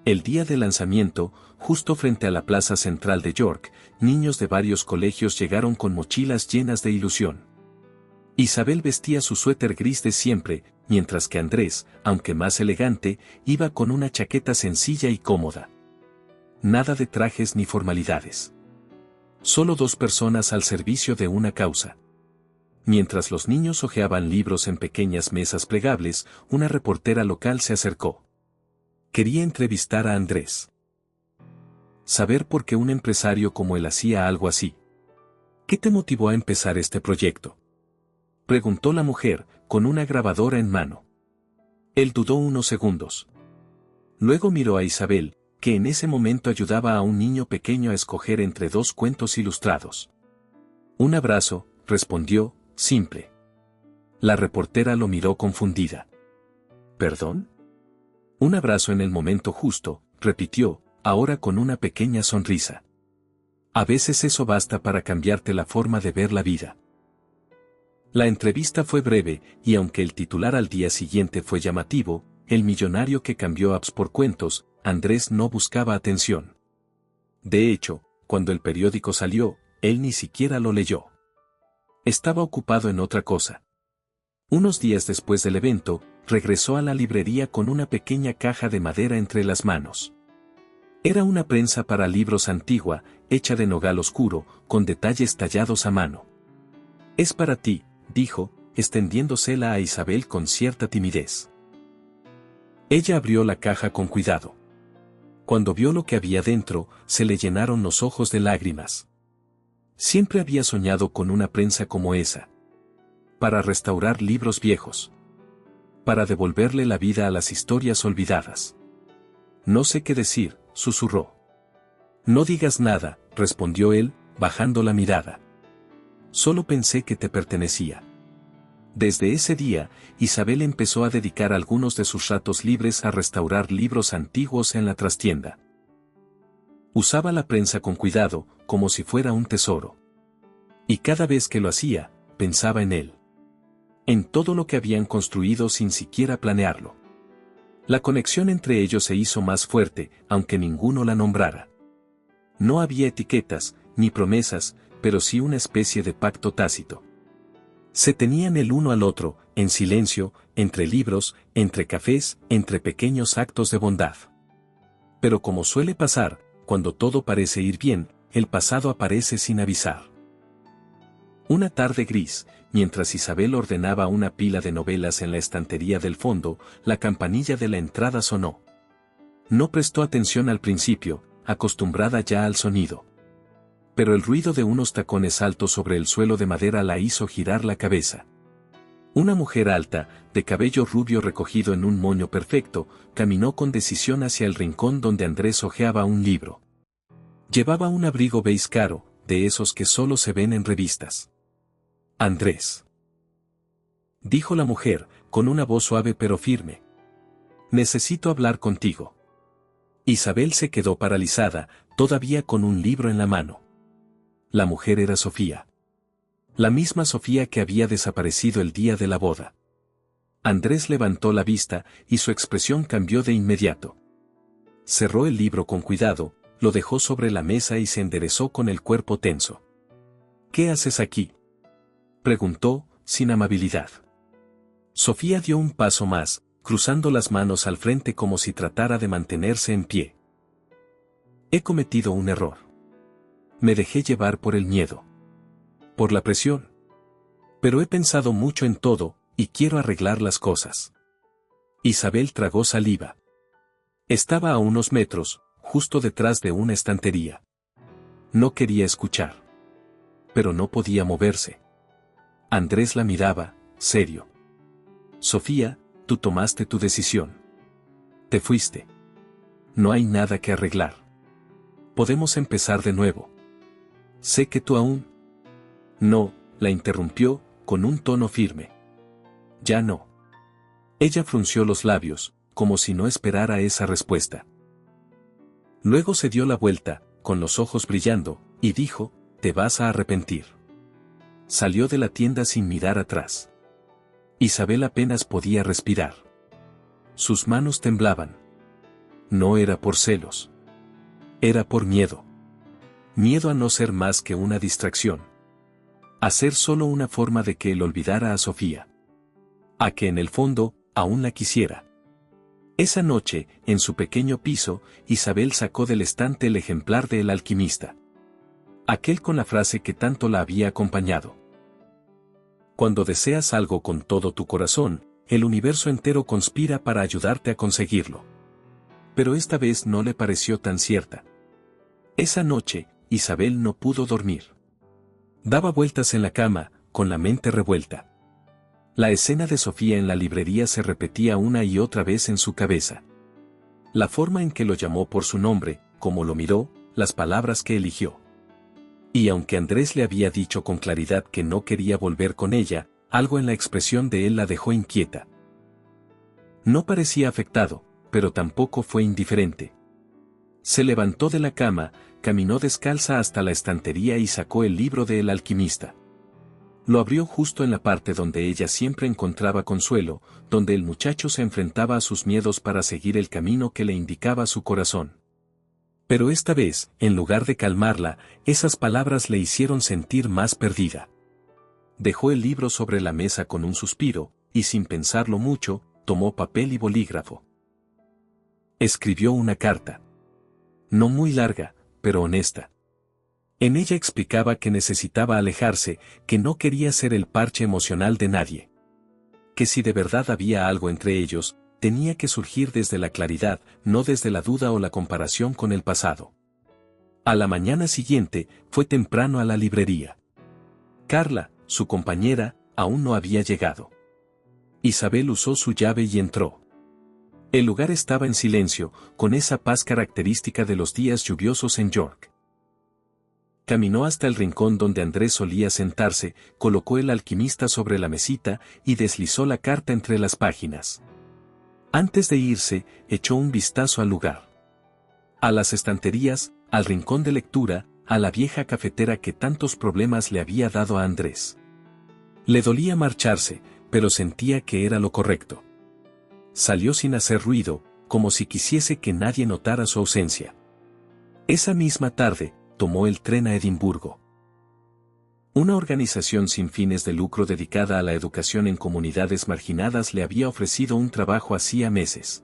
Speaker 1: El día de lanzamiento, justo frente a la plaza central de York, niños de varios colegios llegaron con mochilas llenas de ilusión. Isabel vestía su suéter gris de siempre, mientras que Andrés, aunque más elegante, iba con una chaqueta sencilla y cómoda. Nada de trajes ni formalidades. Solo dos personas al servicio de una causa. Mientras los niños hojeaban libros en pequeñas mesas plegables, una reportera local se acercó. Quería entrevistar a Andrés. Saber por qué un empresario como él hacía algo así. ¿Qué te motivó a empezar este proyecto? Preguntó la mujer, con una grabadora en mano. Él dudó unos segundos. Luego miró a Isabel, que en ese momento ayudaba a un niño pequeño a escoger entre dos cuentos ilustrados. Un abrazo, respondió, simple. La reportera lo miró confundida. ¿Perdón? Un abrazo en el momento justo, repitió, ahora con una pequeña sonrisa. A veces eso basta para cambiarte la forma de ver la vida. La entrevista fue breve, y aunque el titular al día siguiente fue llamativo, el millonario que cambió apps por cuentos, Andrés no buscaba atención. De hecho, cuando el periódico salió, él ni siquiera lo leyó. Estaba ocupado en otra cosa. Unos días después del evento, regresó a la librería con una pequeña caja de madera entre las manos. Era una prensa para libros antigua, hecha de nogal oscuro, con detalles tallados a mano. «Es para ti», dijo, extendiéndosela a Isabel con cierta timidez. Ella abrió la caja con cuidado. Cuando vio lo que había dentro, se le llenaron los ojos de lágrimas. Siempre había soñado con una prensa como esa. Para restaurar libros viejos. Para devolverle la vida a las historias olvidadas. «No sé qué decir», susurró. «No digas nada», respondió él, bajando la mirada. «Solo pensé que te pertenecía». Desde ese día, Isabel empezó a dedicar algunos de sus ratos libres a restaurar libros antiguos en la trastienda. Usaba la prensa con cuidado, como si fuera un tesoro. Y cada vez que lo hacía, pensaba en él. En todo lo que habían construido sin siquiera planearlo. La conexión entre ellos se hizo más fuerte, aunque ninguno la nombrara. No había etiquetas, ni promesas, pero sí una especie de pacto tácito. Se tenían el uno al otro, en silencio, entre libros, entre cafés, entre pequeños actos de bondad. Pero como suele pasar, cuando todo parece ir bien, el pasado aparece sin avisar. Una tarde gris, mientras Isabel ordenaba una pila de novelas en la estantería del fondo, la campanilla de la entrada sonó. No prestó atención al principio, acostumbrada ya al sonido. Pero el ruido de unos tacones altos sobre el suelo de madera la hizo girar la cabeza. Una mujer alta, de cabello rubio recogido en un moño perfecto, caminó con decisión hacia el rincón donde Andrés hojeaba un libro. Llevaba un abrigo beige caro, de esos que solo se ven en revistas. «Andrés», dijo la mujer, con una voz suave pero firme. «Necesito hablar contigo». Isabel se quedó paralizada, todavía con un libro en la mano. La mujer era Sofía. La misma Sofía que había desaparecido el día de la boda. Andrés levantó la vista, y su expresión cambió de inmediato. Cerró el libro con cuidado, lo dejó sobre la mesa y se enderezó con el cuerpo tenso. «¿Qué haces aquí?», preguntó, sin amabilidad. Sofía dio un paso más, cruzando las manos al frente como si tratara de mantenerse en pie. «He cometido un error. Me dejé llevar por el miedo. Por la presión. Pero he pensado mucho en todo, y quiero arreglar las cosas». Isabel tragó saliva. Estaba a unos metros, justo detrás de una estantería. No quería escuchar. Pero no podía moverse. Andrés la miraba, serio. «Sofía, tú tomaste tu decisión. Te fuiste. No hay nada que arreglar. Podemos empezar de nuevo. Sé que tú aún». «No», la interrumpió, con un tono firme. «Ya no». Ella frunció los labios, como si no esperara esa respuesta. Luego se dio la vuelta, con los ojos brillando, y dijo: «Te vas a arrepentir». Salió de la tienda sin mirar atrás. Isabel apenas podía respirar. Sus manos temblaban. No era por celos. Era por miedo. Miedo a no ser más que una distracción. A ser solo una forma de que él olvidara a Sofía. A que en el fondo, aún la quisiera. Esa noche, en su pequeño piso, Isabel sacó del estante el ejemplar de El alquimista. Aquel con la frase que tanto la había acompañado. Cuando deseas algo con todo tu corazón, el universo entero conspira para ayudarte a conseguirlo. Pero esta vez no le pareció tan cierta. Esa noche, Isabel no pudo dormir. Daba vueltas en la cama, con la mente revuelta. La escena de Sofía en la librería se repetía una y otra vez en su cabeza. La forma en que lo llamó por su nombre, cómo lo miró, las palabras que eligió. Y aunque Andrés le había dicho con claridad que no quería volver con ella, algo en la expresión de él la dejó inquieta. No parecía afectado, pero tampoco fue indiferente. Se levantó de la cama, caminó descalza hasta la estantería y sacó el libro de El alquimista. Lo abrió justo en la parte donde ella siempre encontraba consuelo, donde el muchacho se enfrentaba a sus miedos para seguir el camino que le indicaba su corazón. Pero esta vez, en lugar de calmarla, esas palabras le hicieron sentir más perdida. Dejó el libro sobre la mesa con un suspiro, y sin pensarlo mucho, tomó papel y bolígrafo. Escribió una carta. No muy larga, pero honesta. En ella explicaba que necesitaba alejarse, que no quería ser el parche emocional de nadie. Que si de verdad había algo entre ellos, tenía que surgir desde la claridad, no desde la duda o la comparación con el pasado. A la mañana siguiente, fue temprano a la librería. Carla, su compañera, aún no había llegado. Isabel usó su llave y entró. El lugar estaba en silencio, con esa paz característica de los días lluviosos en York. Caminó hasta el rincón donde Andrés solía sentarse, colocó el alquimista sobre la mesita y deslizó la carta entre las páginas. Antes de irse, echó un vistazo al lugar. A las estanterías, al rincón de lectura, a la vieja cafetera que tantos problemas le había dado a Andrés. Le dolía marcharse, pero sentía que era lo correcto. Salió sin hacer ruido, como si quisiese que nadie notara su ausencia. Esa misma tarde, tomó el tren a Edimburgo. Una organización sin fines de lucro dedicada a la educación en comunidades marginadas le había ofrecido un trabajo hacía meses.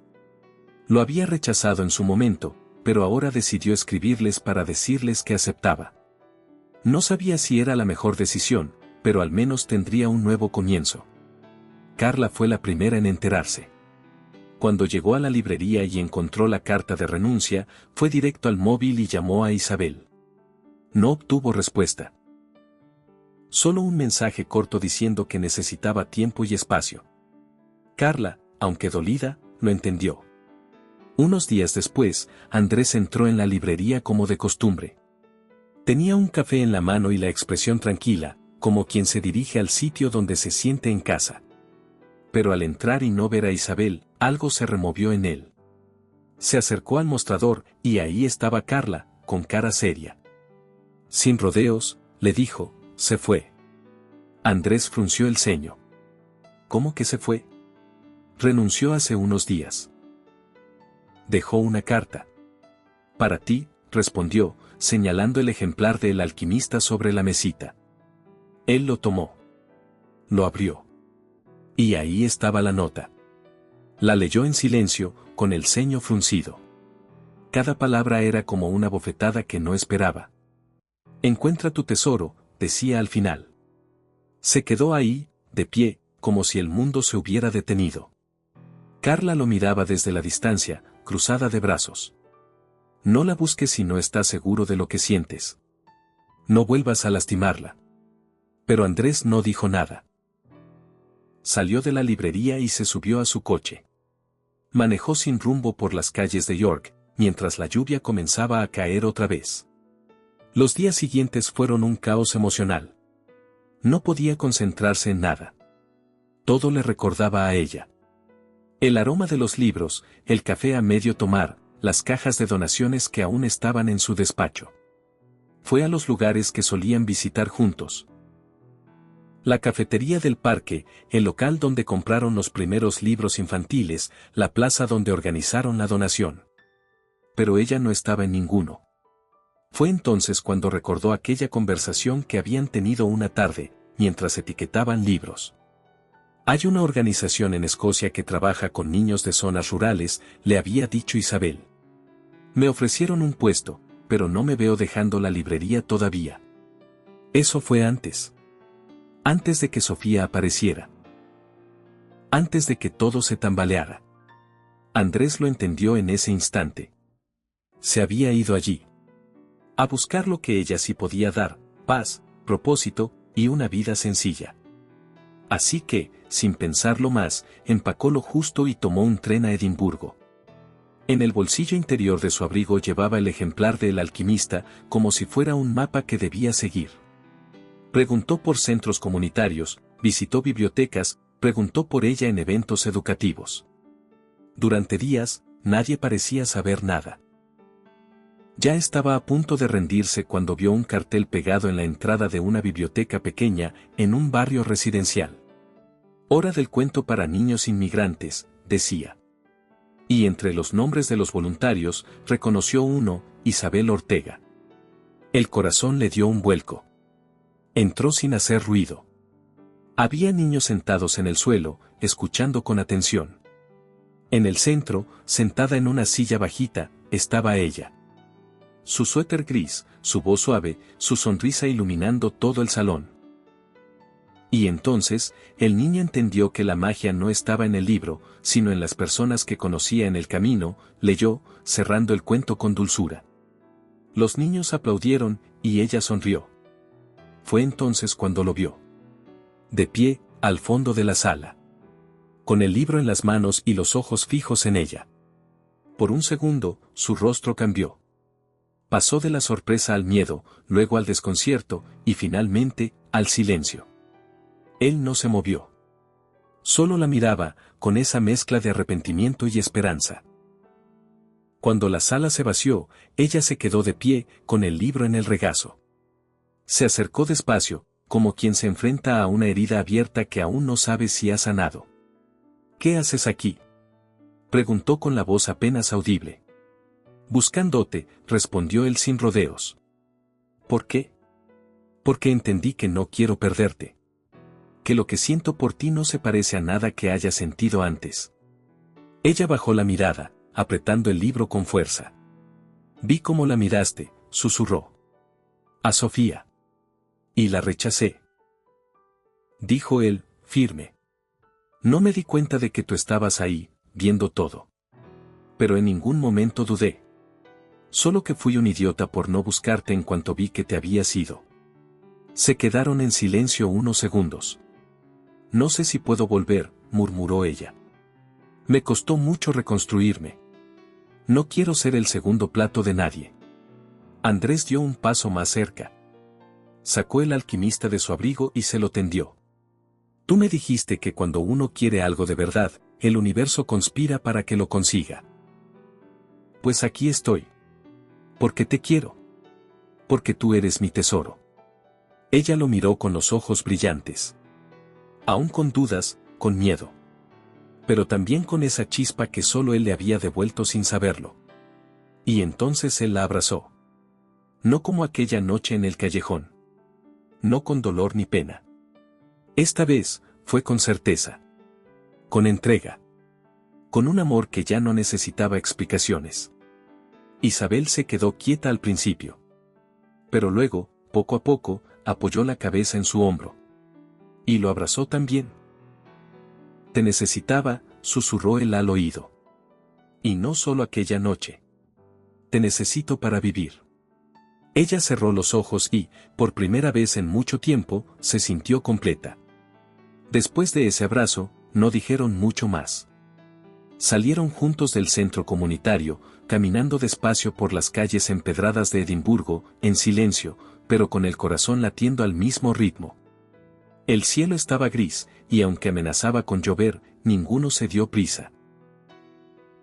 Speaker 1: Lo había rechazado en su momento, pero ahora decidió escribirles para decirles que aceptaba. No sabía si era la mejor decisión, pero al menos tendría un nuevo comienzo. Carla fue la primera en enterarse. Cuando llegó a la librería y encontró la carta de renuncia, fue directo al móvil y llamó a Isabel. No obtuvo respuesta. Solo un mensaje corto diciendo que necesitaba tiempo y espacio. Carla, aunque dolida, lo entendió. Unos días después, Andrés entró en la librería como de costumbre. Tenía un café en la mano y la expresión tranquila, como quien se dirige al sitio donde se siente en casa. Pero al entrar y no ver a Isabel, algo se removió en él. Se acercó al mostrador, y ahí estaba Carla, con cara seria. Sin rodeos, le dijo, se fue. Andrés frunció el ceño. ¿Cómo que se fue? Renunció hace unos días. Dejó una carta. Para ti, respondió, señalando el ejemplar del alquimista sobre la mesita. Él lo tomó. Lo abrió. Y ahí estaba la nota. La leyó en silencio, con el ceño fruncido. Cada palabra era como una bofetada que no esperaba. Encuentra tu tesoro, decía al final. Se quedó ahí, de pie, como si el mundo se hubiera detenido. Carla lo miraba desde la distancia, cruzada de brazos. No la busques si no estás seguro de lo que sientes. No vuelvas a lastimarla. Pero Andrés no dijo nada. Salió de la librería y se subió a su coche. Manejó sin rumbo por las calles de York, mientras la lluvia comenzaba a caer otra vez. Los días siguientes fueron un caos emocional. No podía concentrarse en nada. Todo le recordaba a ella. El aroma de los libros, el café a medio tomar, las cajas de donaciones que aún estaban en su despacho. Fue a los lugares que solían visitar juntos. La cafetería del parque, el local donde compraron los primeros libros infantiles, la plaza donde organizaron la donación. Pero ella no estaba en ninguno. Fue entonces cuando recordó aquella conversación que habían tenido una tarde, mientras etiquetaban libros. Hay una organización en Escocia que trabaja con niños de zonas rurales, le había dicho Isabel. Me ofrecieron un puesto, pero no me veo dejando la librería todavía. Eso fue antes. Antes de que Sofía apareciera. Antes de que todo se tambaleara. Andrés lo entendió en ese instante. Se había ido allí. A buscar lo que ella sí podía dar, paz, propósito, y una vida sencilla. Así que, sin pensarlo más, empacó lo justo y tomó un tren a Edimburgo. En el bolsillo interior de su abrigo llevaba el ejemplar del alquimista, como si fuera un mapa que debía seguir. Preguntó por centros comunitarios, visitó bibliotecas, preguntó por ella en eventos educativos. Durante días, nadie parecía saber nada. Ya estaba a punto de rendirse cuando vio un cartel pegado en la entrada de una biblioteca pequeña, en un barrio residencial. Hora del cuento para niños inmigrantes, decía. Y entre los nombres de los voluntarios, reconoció uno, Isabel Ortega. El corazón le dio un vuelco. Entró sin hacer ruido. Había niños sentados en el suelo, escuchando con atención. En el centro, sentada en una silla bajita, estaba ella. Su suéter gris, su voz suave, su sonrisa iluminando todo el salón. Y entonces, el niño entendió que la magia no estaba en el libro, sino en las personas que conocía en el camino, leyó, cerrando el cuento con dulzura. Los niños aplaudieron, y ella sonrió. Fue entonces cuando lo vio. De pie, al fondo de la sala. Con el libro en las manos y los ojos fijos en ella. Por un segundo, su rostro cambió. Pasó de la sorpresa al miedo, luego al desconcierto, y finalmente, al silencio. Él no se movió. Solo la miraba, con esa mezcla de arrepentimiento y esperanza. Cuando la sala se vació, ella se quedó de pie, con el libro en el regazo. Se acercó despacio, como quien se enfrenta a una herida abierta que aún no sabe si ha sanado. ¿Qué haces aquí?, preguntó con la voz apenas audible. Buscándote, respondió él sin rodeos. ¿Por qué? Porque entendí que no quiero perderte. Que lo que siento por ti no se parece a nada que haya sentido antes. Ella bajó la mirada, apretando el libro con fuerza. Vi cómo la miraste, susurró. A Sofía. Y la rechacé. Dijo él, firme. No me di cuenta de que tú estabas ahí, viendo todo. Pero en ningún momento dudé. Solo que fui un idiota por no buscarte en cuanto vi que te habías ido. Se quedaron en silencio unos segundos. No sé si puedo volver, murmuró ella. Me costó mucho reconstruirme. No quiero ser el segundo plato de nadie. Andrés dio un paso más cerca. Sacó el alquimista de su abrigo y se lo tendió. Tú me dijiste que cuando uno quiere algo de verdad, el universo conspira para que lo consiga. Pues aquí estoy. Porque te quiero. Porque tú eres mi tesoro. Ella lo miró con los ojos brillantes. Aún con dudas, con miedo. Pero también con esa chispa que solo él le había devuelto sin saberlo. Y entonces él la abrazó. No como aquella noche en el callejón. No con dolor ni pena. Esta vez, fue con certeza. Con entrega. Con un amor que ya no necesitaba explicaciones. Isabel se quedó quieta al principio. Pero luego, poco a poco, apoyó la cabeza en su hombro. Y lo abrazó también. Te necesitaba, susurró él al oído. Y no solo aquella noche. Te necesito para vivir. Ella cerró los ojos y, por primera vez en mucho tiempo, se sintió completa. Después de ese abrazo, no dijeron mucho más. Salieron juntos del centro comunitario, caminando despacio por las calles empedradas de Edimburgo, en silencio, pero con el corazón latiendo al mismo ritmo. El cielo estaba gris, y aunque amenazaba con llover, ninguno se dio prisa.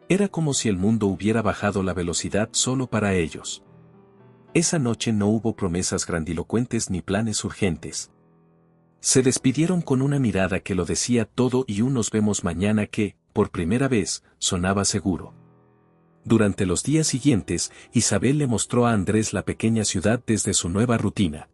Speaker 1: Era como si el mundo hubiera bajado la velocidad solo para ellos. Esa noche no hubo promesas grandilocuentes ni planes urgentes. Se despidieron con una mirada que lo decía todo y un nos vemos mañana que, por primera vez, sonaba seguro. Durante los días siguientes, Isabel le mostró a Andrés la pequeña ciudad desde su nueva rutina.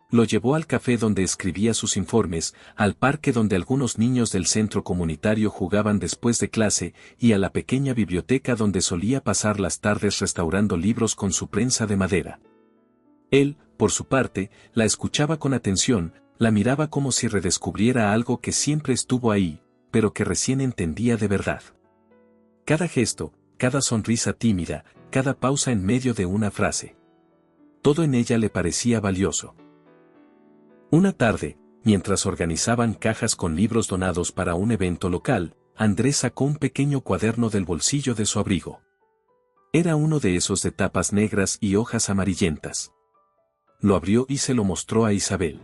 Speaker 1: Lo llevó al café donde escribía sus informes, al parque donde algunos niños del centro comunitario jugaban después de clase, y a la pequeña biblioteca donde solía pasar las tardes restaurando libros con su prensa de madera. Él, por su parte, la escuchaba con atención, la miraba como si redescubriera algo que siempre estuvo ahí, pero que recién entendía de verdad. Cada gesto, cada sonrisa tímida, cada pausa en medio de una frase. Todo en ella le parecía valioso. Una tarde, mientras organizaban cajas con libros donados para un evento local, Andrés sacó un pequeño cuaderno del bolsillo de su abrigo. Era uno de esos de tapas negras y hojas amarillentas. Lo abrió y se lo mostró a Isabel.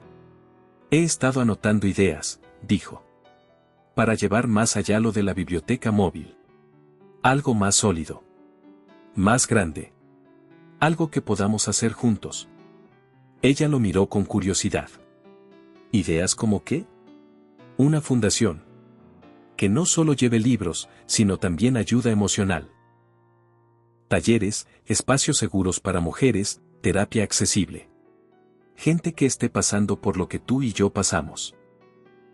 Speaker 1: He estado anotando ideas, dijo. Para llevar más allá lo de la biblioteca móvil. Algo más sólido. Más grande. Algo que podamos hacer juntos. Ella lo miró con curiosidad. ¿Ideas como qué? Una fundación. Que no solo lleve libros, sino también ayuda emocional. Talleres, espacios seguros para mujeres, terapia accesible. Gente que esté pasando por lo que tú y yo pasamos.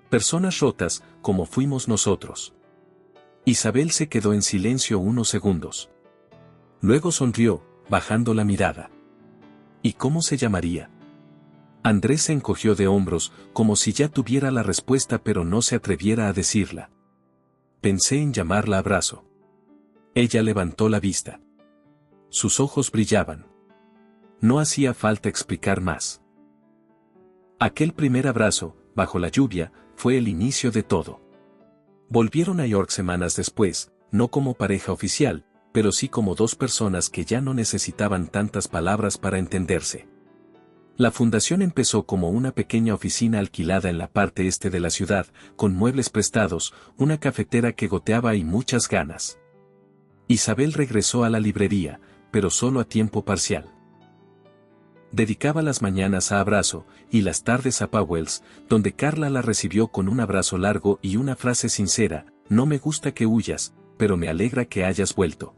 Speaker 1: Personas rotas, como fuimos nosotros. Isabel se quedó en silencio unos segundos. Luego sonrió, bajando la mirada. ¿Y cómo se llamaría? Andrés se encogió de hombros, como si ya tuviera la respuesta pero no se atreviera a decirla. Pensé en llamarla Abrazo. Ella levantó la vista. Sus ojos brillaban. No hacía falta explicar más. Aquel primer abrazo, bajo la lluvia, fue el inicio de todo. Volvieron a York semanas después, no como pareja oficial, pero sí como dos personas que ya no necesitaban tantas palabras para entenderse. La fundación empezó como una pequeña oficina alquilada en la parte este de la ciudad, con muebles prestados, una cafetera que goteaba y muchas ganas. Isabel regresó a la librería, pero solo a tiempo parcial. Dedicaba las mañanas a Abrazo, y las tardes a Powell's, donde Carla la recibió con un abrazo largo y una frase sincera: no me gusta que huyas, pero me alegra que hayas vuelto.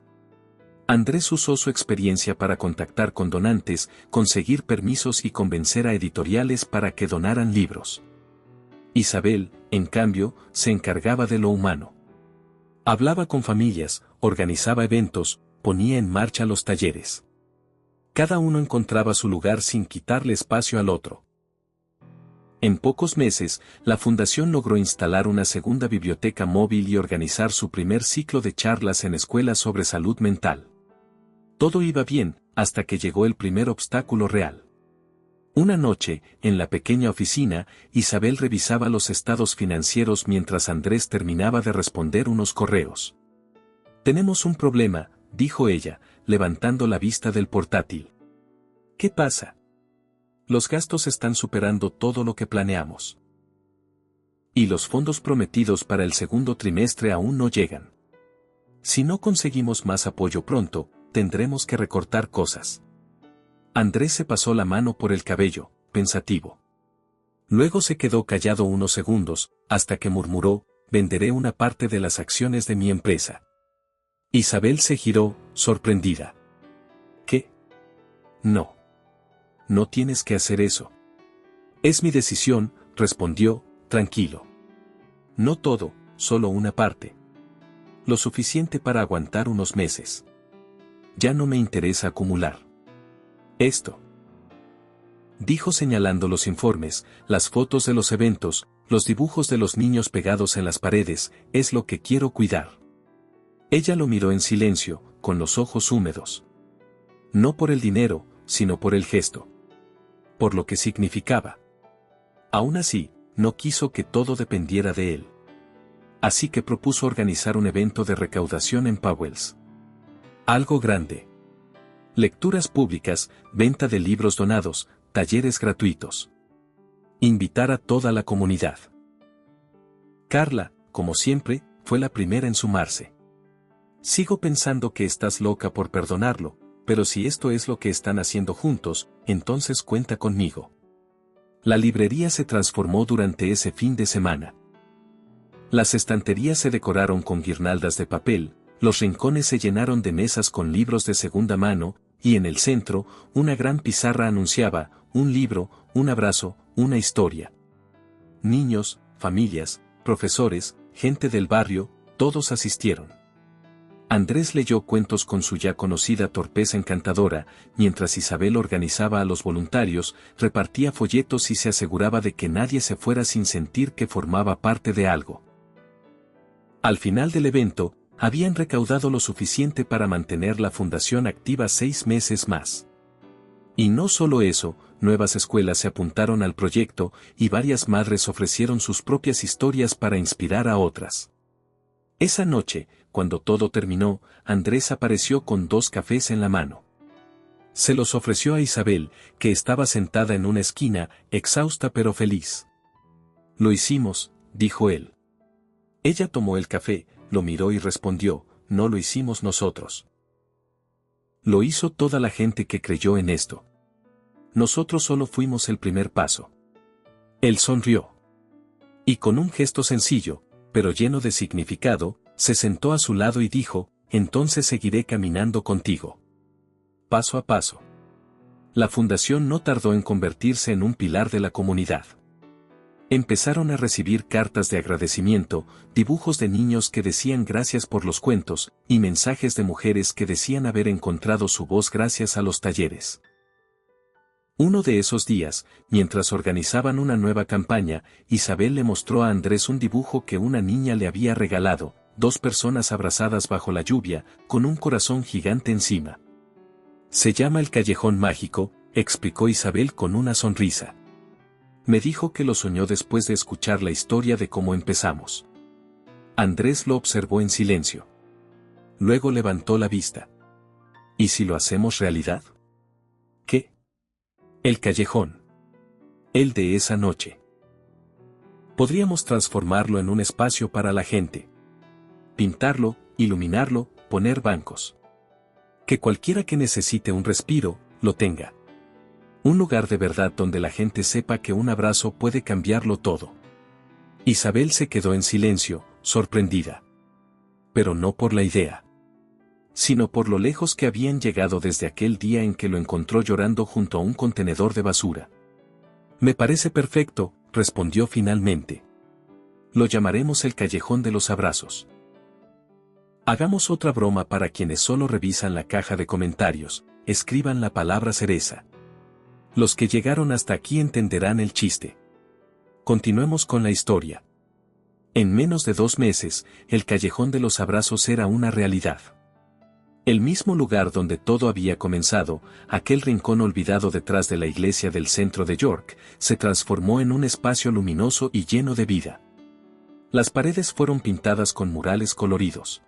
Speaker 1: Andrés usó su experiencia para contactar con donantes, conseguir permisos y convencer a editoriales para que donaran libros. Isabel, en cambio, se encargaba de lo humano. Hablaba con familias, organizaba eventos, ponía en marcha los talleres. Cada uno encontraba su lugar sin quitarle espacio al otro. En pocos meses, la fundación logró instalar una segunda biblioteca móvil y organizar su primer ciclo de charlas en escuelas sobre salud mental. Todo iba bien, hasta que llegó el primer obstáculo real. Una noche, en la pequeña oficina, Isabel revisaba los estados financieros mientras Andrés terminaba de responder unos correos. Tenemos un problema, dijo ella, levantando la vista del portátil. ¿Qué pasa? Los gastos están superando todo lo que planeamos. Y los fondos prometidos para el segundo trimestre aún no llegan. Si no conseguimos más apoyo pronto, tendremos que recortar cosas. Andrés se pasó la mano por el cabello, pensativo. Luego se quedó callado unos segundos, hasta que murmuró: venderé una parte de las acciones de mi empresa. Isabel se giró, sorprendida. ¿Qué? No. No tienes que hacer eso. Es mi decisión, respondió, tranquilo. No todo, solo una parte. Lo suficiente para aguantar unos meses. Ya no me interesa acumular. Esto, dijo señalando los informes, las fotos de los eventos, los dibujos de los niños pegados en las paredes, es lo que quiero cuidar. Ella lo miró en silencio, con los ojos húmedos. No por el dinero, sino por el gesto. Por lo que significaba. Aún así, no quiso que todo dependiera de él. Así que propuso organizar un evento de recaudación en Powell's. Algo grande. Lecturas públicas, venta de libros donados, talleres gratuitos. Invitar a toda la comunidad. Carla, como siempre, fue la primera en sumarse. Sigo pensando que estás loca por perdonarlo, pero si esto es lo que están haciendo juntos, entonces cuenta conmigo. La librería se transformó durante ese fin de semana. Las estanterías se decoraron con guirnaldas de papel, los rincones se llenaron de mesas con libros de segunda mano, y en el centro, una gran pizarra anunciaba: un libro, un abrazo, una historia. Niños, familias, profesores, gente del barrio, todos asistieron. Andrés leyó cuentos con su ya conocida torpeza encantadora, mientras Isabel organizaba a los voluntarios, repartía folletos y se aseguraba de que nadie se fuera sin sentir que formaba parte de algo. Al final del evento, habían recaudado lo suficiente para mantener la fundación activa 6 meses más. Y no solo eso, nuevas escuelas se apuntaron al proyecto y varias madres ofrecieron sus propias historias para inspirar a otras. Esa noche, cuando todo terminó, Andrés apareció con 2 cafés en la mano. Se los ofreció a Isabel, que estaba sentada en una esquina, exhausta pero feliz. Lo hicimos, dijo él. Ella tomó el café, lo miró y respondió: no lo hicimos nosotros. Lo hizo toda la gente que creyó en esto. Nosotros solo fuimos el primer paso. Él sonrió. Y con un gesto sencillo, pero lleno de significado, se sentó a su lado y dijo: entonces seguiré caminando contigo. Paso a paso. La fundación no tardó en convertirse en un pilar de la comunidad. Empezaron a recibir cartas de agradecimiento, dibujos de niños que decían gracias por los cuentos, y mensajes de mujeres que decían haber encontrado su voz gracias a los talleres. Uno de esos días, mientras organizaban una nueva campaña, Isabel le mostró a Andrés un dibujo que una niña le había regalado, dos personas abrazadas bajo la lluvia, con un corazón gigante encima. Se llama El Callejón Mágico, explicó Isabel con una sonrisa. Me dijo que lo soñó después de escuchar la historia de cómo empezamos. Andrés lo observó en silencio. Luego levantó la vista. ¿Y si lo hacemos realidad? ¿Qué? El callejón. El de esa noche. Podríamos transformarlo en un espacio para la gente. Pintarlo, iluminarlo, poner bancos. Que cualquiera que necesite un respiro, lo tenga. Un lugar de verdad donde la gente sepa que un abrazo puede cambiarlo todo. Isabel se quedó en silencio, sorprendida. Pero no por la idea, sino por lo lejos que habían llegado desde aquel día en que lo encontró llorando junto a un contenedor de basura. Me parece perfecto, respondió finalmente. Lo llamaremos el Callejón de los Abrazos. Hagamos otra broma para quienes solo revisan la caja de comentarios, escriban la palabra cereza. Los que llegaron hasta aquí entenderán el chiste. Continuemos con la historia. En menos de 2 meses, el Callejón de los Abrazos era una realidad. El mismo lugar donde todo había comenzado, aquel rincón olvidado detrás de la iglesia del centro de York, se transformó en un espacio luminoso y lleno de vida. Las paredes fueron pintadas con murales coloridos.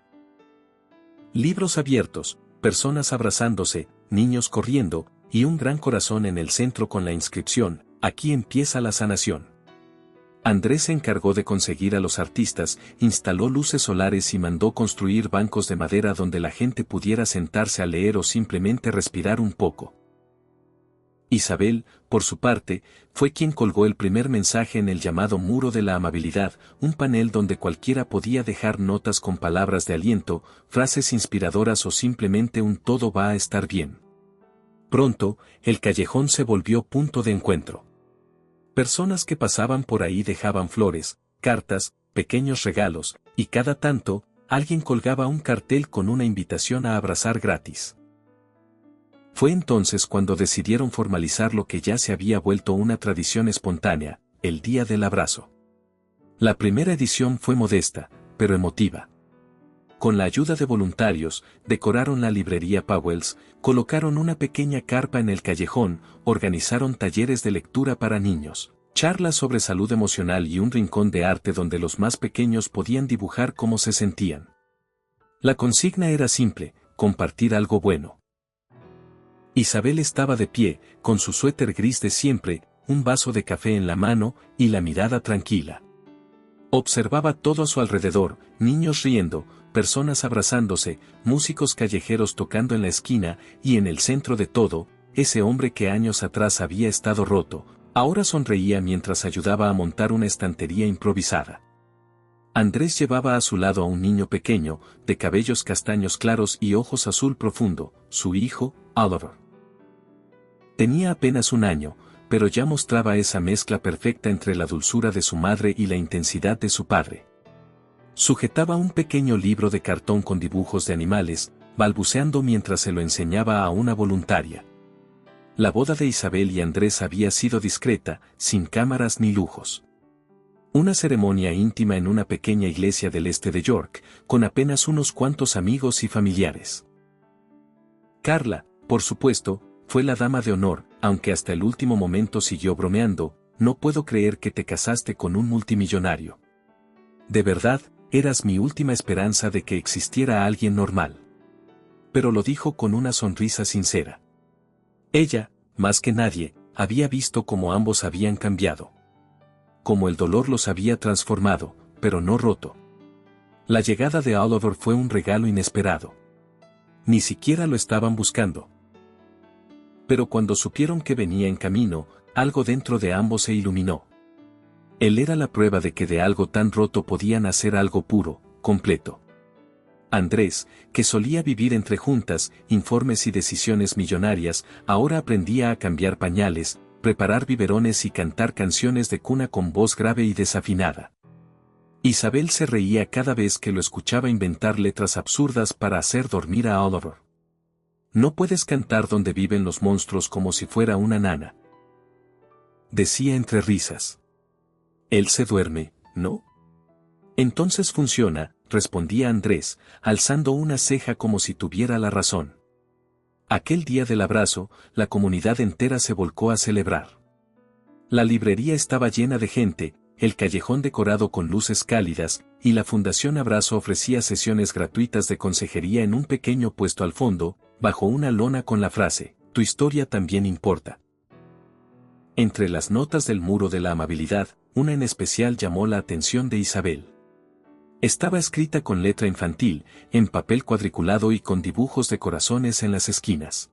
Speaker 1: Libros abiertos, personas abrazándose, niños corriendo, y un gran corazón en el centro con la inscripción, aquí empieza la sanación. Andrés se encargó de conseguir a los artistas, instaló luces solares y mandó construir bancos de madera donde la gente pudiera sentarse a leer o simplemente respirar un poco. Isabel, por su parte, fue quien colgó el primer mensaje en el llamado Muro de la Amabilidad, un panel donde cualquiera podía dejar notas con palabras de aliento, frases inspiradoras o simplemente un todo va a estar bien. Pronto, el callejón se volvió punto de encuentro. Personas que pasaban por ahí dejaban flores, cartas, pequeños regalos, y cada tanto, alguien colgaba un cartel con una invitación a abrazar gratis. Fue entonces cuando decidieron formalizar lo que ya se había vuelto una tradición espontánea, el Día del Abrazo. La primera edición fue modesta, pero emotiva. Con la ayuda de voluntarios, decoraron la librería Powell's, colocaron una pequeña carpa en el callejón, organizaron talleres de lectura para niños, charlas sobre salud emocional y un rincón de arte donde los más pequeños podían dibujar cómo se sentían. La consigna era simple, compartir algo bueno. Isabel estaba de pie, con su suéter gris de siempre, un vaso de café en la mano, y la mirada tranquila. Observaba todo a su alrededor, niños riendo, personas abrazándose, músicos callejeros tocando en la esquina, y en el centro de todo, ese hombre que años atrás había estado roto, ahora sonreía mientras ayudaba a montar una estantería improvisada. Andrés llevaba a su lado a un niño pequeño, de cabellos castaños claros y ojos azul profundo, su hijo, Oliver. Tenía apenas 1 año, pero ya mostraba esa mezcla perfecta entre la dulzura de su madre y la intensidad de su padre. Sujetaba un pequeño libro de cartón con dibujos de animales, balbuceando mientras se lo enseñaba a una voluntaria. La boda de Isabel y Andrés había sido discreta, sin cámaras ni lujos. Una ceremonia íntima en una pequeña iglesia del este de York, con apenas unos cuantos amigos y familiares. Carla, por supuesto, fue la dama de honor, aunque hasta el último momento siguió bromeando, no puedo creer que te casaste con un multimillonario. De verdad, eras mi última esperanza de que existiera alguien normal. Pero lo dijo con una sonrisa sincera. Ella, más que nadie, había visto cómo ambos habían cambiado. Cómo el dolor los había transformado, pero no roto. La llegada de Oliver fue un regalo inesperado. Ni siquiera lo estaban buscando. Pero cuando supieron que venía en camino, algo dentro de ambos se iluminó. Él era la prueba de que de algo tan roto podían hacer algo puro, completo. Andrés, que solía vivir entre juntas, informes y decisiones millonarias, ahora aprendía a cambiar pañales, preparar biberones y cantar canciones de cuna con voz grave y desafinada. Isabel se reía cada vez que lo escuchaba inventar letras absurdas para hacer dormir a Oliver. No puedes cantar donde viven los monstruos como si fuera una nana, decía entre risas. Él se duerme, ¿no? Entonces funciona, respondía Andrés, alzando una ceja como si tuviera la razón. Aquel día del abrazo, la comunidad entera se volcó a celebrar. La librería estaba llena de gente, el callejón decorado con luces cálidas, y la Fundación Abrazo ofrecía sesiones gratuitas de consejería en un pequeño puesto al fondo, bajo una lona con la frase, "Tu historia también importa". Entre las notas del muro de la amabilidad, una en especial llamó la atención de Isabel. Estaba escrita con letra infantil, en papel cuadriculado y con dibujos de corazones en las esquinas.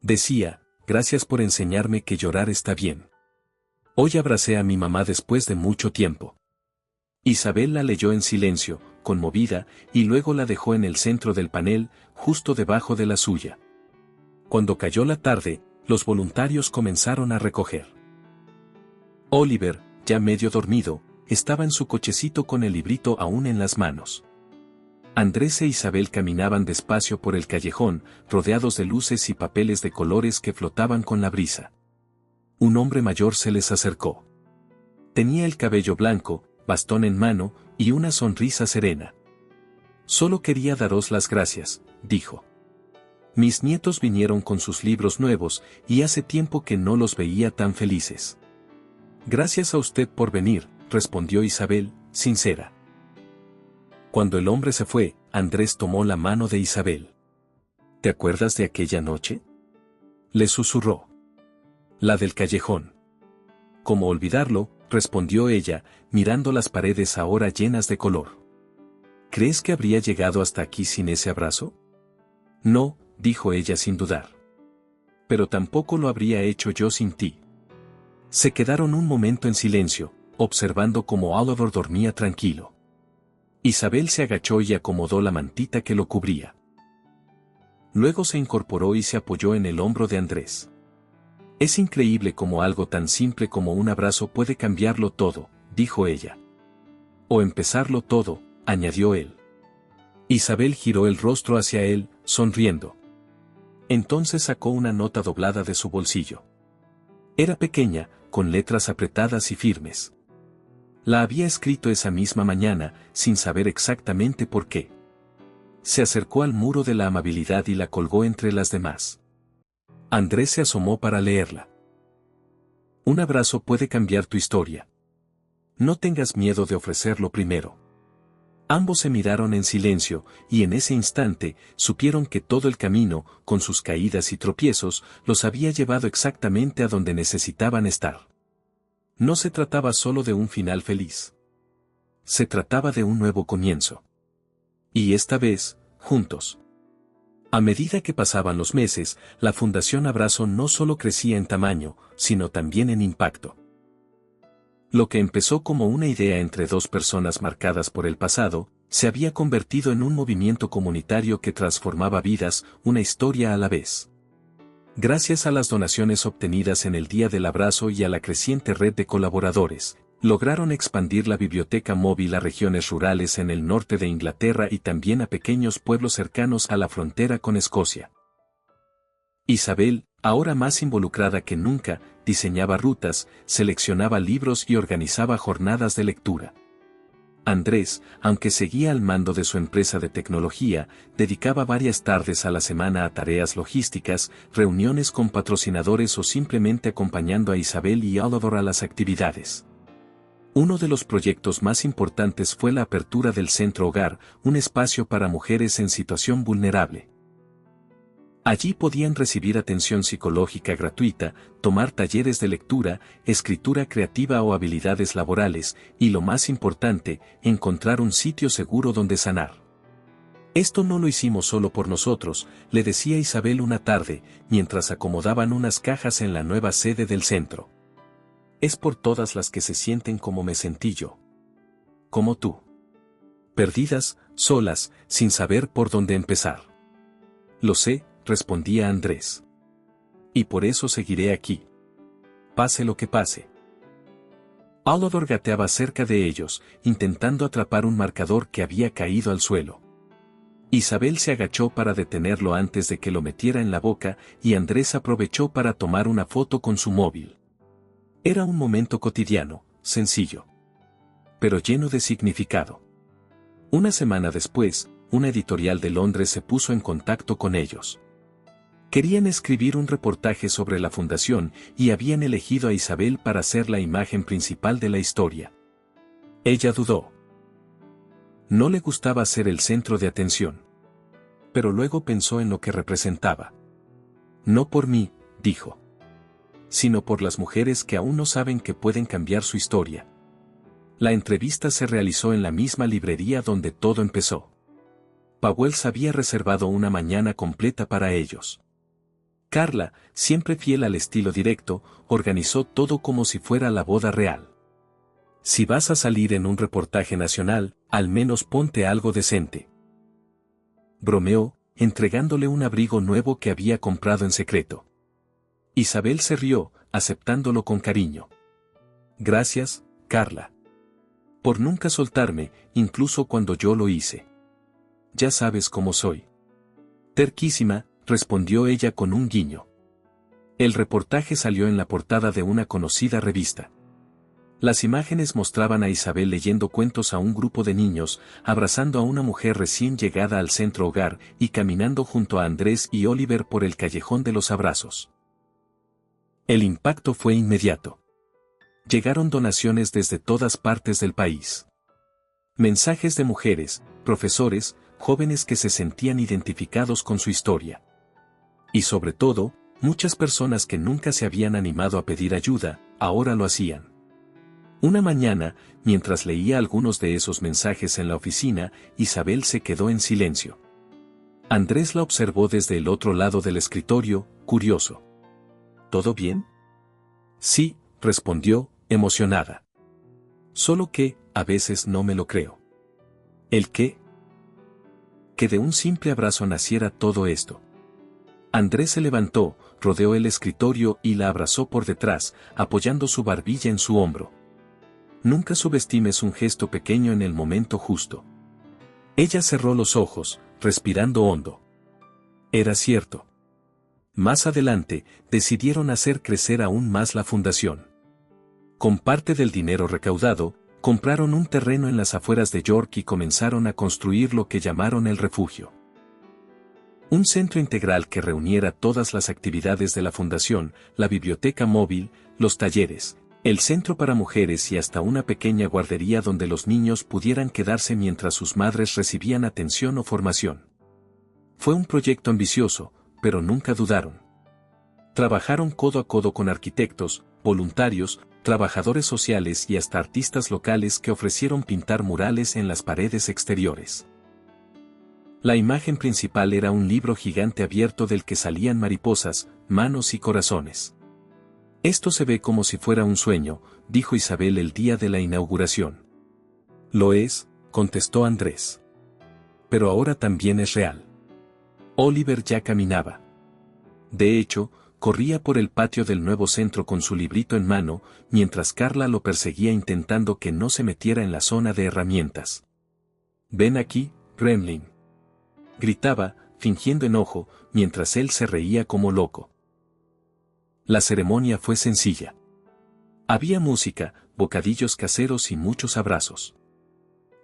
Speaker 1: Decía, "Gracias por enseñarme que llorar está bien. Hoy abracé a mi mamá después de mucho tiempo". Isabel la leyó en silencio, conmovida, y luego la dejó en el centro del panel, justo debajo de la suya. Cuando cayó la tarde, los voluntarios comenzaron a recoger. Oliver, ya medio dormido, estaba en su cochecito con el librito aún en las manos. Andrés e Isabel caminaban despacio por el callejón, rodeados de luces y papeles de colores que flotaban con la brisa. Un hombre mayor se les acercó. Tenía el cabello blanco, bastón en mano, y una sonrisa serena. «Solo quería daros las gracias», dijo. «Mis nietos vinieron con sus libros nuevos, y hace tiempo que no los veía tan felices». «Gracias a usted por venir», respondió Isabel, sincera. Cuando el hombre se fue, Andrés tomó la mano de Isabel. «¿Te acuerdas de aquella noche?», le susurró. «La del callejón». «¿Cómo olvidarlo?», respondió ella, mirando las paredes ahora llenas de color. «¿Crees que habría llegado hasta aquí sin ese abrazo?». «No», dijo ella sin dudar. «Pero tampoco lo habría hecho yo sin ti». Se quedaron un momento en silencio, observando cómo Oliver dormía tranquilo. Isabel se agachó y acomodó la mantita que lo cubría. Luego se incorporó y se apoyó en el hombro de Andrés. «Es increíble cómo algo tan simple como un abrazo puede cambiarlo todo», dijo ella. «O empezarlo todo», añadió él. Isabel giró el rostro hacia él, sonriendo. Entonces sacó una nota doblada de su bolsillo. Era pequeña, con letras apretadas y firmes. La había escrito esa misma mañana, sin saber exactamente por qué. Se acercó al muro de la amabilidad y la colgó entre las demás. Andrés se asomó para leerla. «Un abrazo puede cambiar tu historia. No tengas miedo de ofrecerlo primero». Ambos se miraron en silencio, y en ese instante, supieron que todo el camino, con sus caídas y tropiezos, los había llevado exactamente a donde necesitaban estar. No se trataba solo de un final feliz. Se trataba de un nuevo comienzo. Y esta vez, juntos. A medida que pasaban los meses, la Fundación Abrazo no solo crecía en tamaño, sino también en impacto. Lo que empezó como una idea entre dos personas marcadas por el pasado, se había convertido en un movimiento comunitario que transformaba vidas, una historia a la vez. Gracias a las donaciones obtenidas en el Día del Abrazo y a la creciente red de colaboradores, lograron expandir la biblioteca móvil a regiones rurales en el norte de Inglaterra y también a pequeños pueblos cercanos a la frontera con Escocia. Isabel, ahora más involucrada que nunca, diseñaba rutas, seleccionaba libros y organizaba jornadas de lectura. Andrés, aunque seguía al mando de su empresa de tecnología, dedicaba varias tardes a la semana a tareas logísticas, reuniones con patrocinadores o simplemente acompañando a Isabel y Oliver a las actividades. Uno de los proyectos más importantes fue la apertura del Centro Hogar, un espacio para mujeres en situación vulnerable. Allí podían recibir atención psicológica gratuita, tomar talleres de lectura, escritura creativa o habilidades laborales, y lo más importante, encontrar un sitio seguro donde sanar. «Esto no lo hicimos solo por nosotros», le decía Isabel una tarde, mientras acomodaban unas cajas en la nueva sede del centro. «Es por todas las que se sienten como me sentí yo. Como tú. Perdidas, solas, sin saber por dónde empezar». «Lo sé», respondía Andrés. «Y por eso seguiré aquí». pase lo que pase. Oliver gateaba cerca de ellos, intentando atrapar un marcador que había caído al suelo. Isabel se agachó para detenerlo antes de que lo metiera en la boca y Andrés aprovechó para tomar una foto con su móvil. Era un momento cotidiano, sencillo, pero lleno de significado. Una semana después, una editorial de Londres se puso en contacto con ellos. Querían escribir un reportaje sobre la fundación y habían elegido a Isabel para ser la imagen principal de la historia. Ella dudó. No le gustaba ser el centro de atención. Pero luego pensó en lo que representaba. No por mí, dijo, sino por las mujeres que aún no saben que pueden cambiar su historia. La entrevista se realizó en la misma librería donde todo empezó. Pauwels había reservado una mañana completa para ellos. Carla, siempre fiel al estilo directo, organizó todo como si fuera la boda real. Si vas a salir en un reportaje nacional, al menos ponte algo decente. Bromeó, entregándole un abrigo nuevo que había comprado en secreto. Isabel se rió, aceptándolo con cariño. Gracias, Carla. Por nunca soltarme, incluso cuando yo lo hice. Ya sabes cómo soy. Terquísima, respondió ella con un guiño. El reportaje salió en la portada de una conocida revista. Las imágenes mostraban a Isabel leyendo cuentos a un grupo de niños, abrazando a una mujer recién llegada al centro hogar y caminando junto a Andrés y Oliver por el callejón de los abrazos. El impacto fue inmediato. Llegaron donaciones desde todas partes del país. Mensajes de mujeres, profesores, jóvenes que se sentían identificados con su historia. Y sobre todo, muchas personas que nunca se habían animado a pedir ayuda, ahora lo hacían. Una mañana, mientras leía algunos de esos mensajes en la oficina, Isabel se quedó en silencio. Andrés la observó desde el otro lado del escritorio, curioso. ¿Todo bien? Sí, respondió, emocionada. Solo que, a veces no me lo creo. ¿El qué? Que de un simple abrazo naciera todo esto. Andrés se levantó, rodeó el escritorio y la abrazó por detrás, apoyando su barbilla en su hombro. Nunca subestimes un gesto pequeño en el momento justo. Ella cerró los ojos, respirando hondo. Era cierto. Más adelante, decidieron hacer crecer aún más la fundación. Con parte del dinero recaudado, compraron un terreno en las afueras de York y comenzaron a construir lo que llamaron el refugio. Un centro integral que reuniera todas las actividades de la fundación, la biblioteca móvil, los talleres, el centro para mujeres y hasta una pequeña guardería donde los niños pudieran quedarse mientras sus madres recibían atención o formación. Fue un proyecto ambicioso, pero nunca dudaron. Trabajaron codo a codo con arquitectos, voluntarios, trabajadores sociales y hasta artistas locales que ofrecieron pintar murales en las paredes exteriores. La imagen principal era un libro gigante abierto del que salían mariposas, manos y corazones. Esto se ve como si fuera un sueño, dijo Isabel el día de la inauguración. Lo es, contestó Andrés. Pero ahora también es real. Oliver ya caminaba. De hecho, corría por el patio del nuevo centro con su librito en mano, mientras Carla lo perseguía intentando que no se metiera en la zona de herramientas. «Ven aquí, Gremlin», gritaba, fingiendo enojo, mientras él se reía como loco. La ceremonia fue sencilla. Había música, bocadillos caseros y muchos abrazos.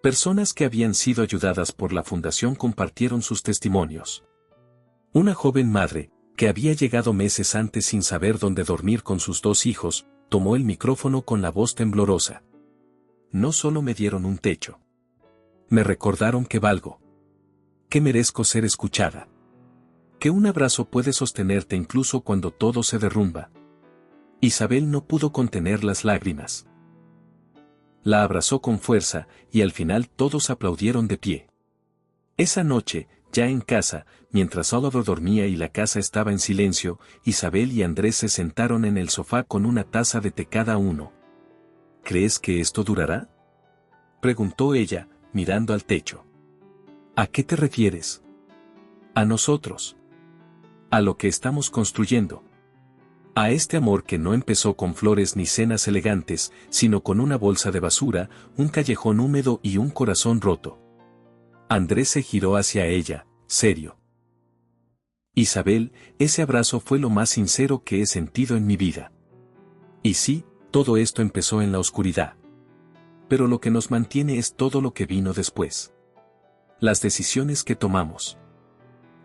Speaker 1: Personas que habían sido ayudadas por la fundación compartieron sus testimonios. Una joven madre, que había llegado meses antes sin saber dónde dormir con sus 2 hijos, tomó el micrófono con la voz temblorosa. No solo me dieron un techo. Me recordaron que valgo. Que merezco ser escuchada. Que un abrazo puede sostenerte incluso cuando todo se derrumba. Isabel no pudo contener las lágrimas. La abrazó con fuerza, y al final todos aplaudieron de pie. Esa noche, ya en casa, mientras Oliver dormía y la casa estaba en silencio, Isabel y Andrés se sentaron en el sofá con una taza de té cada uno. ¿Crees que esto durará?, preguntó ella, mirando al techo. ¿A qué te refieres? A nosotros. A lo que estamos construyendo. A este amor que no empezó con flores ni cenas elegantes, sino con una bolsa de basura, un callejón húmedo y un corazón roto. Andrés se giró hacia ella, serio. Isabel, ese abrazo fue lo más sincero que he sentido en mi vida. Y sí, todo esto empezó en la oscuridad. Pero lo que nos mantiene es todo lo que vino después. Las decisiones que tomamos.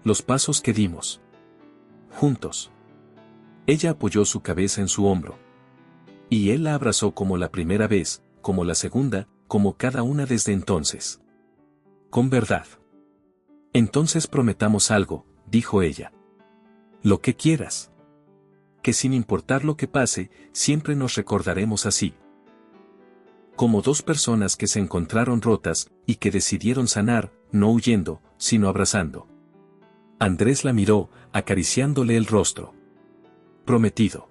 Speaker 1: Los pasos que dimos. Juntos. Ella apoyó su cabeza en su hombro. Y él la abrazó como la primera vez, como la segunda, como cada una desde entonces. Con verdad. Entonces prometamos algo, dijo ella. Lo que quieras. Que sin importar lo que pase, siempre nos recordaremos así. Como dos personas que se encontraron rotas, y que decidieron sanar, no huyendo, sino abrazando. Andrés la miró, acariciándole el rostro. Prometido.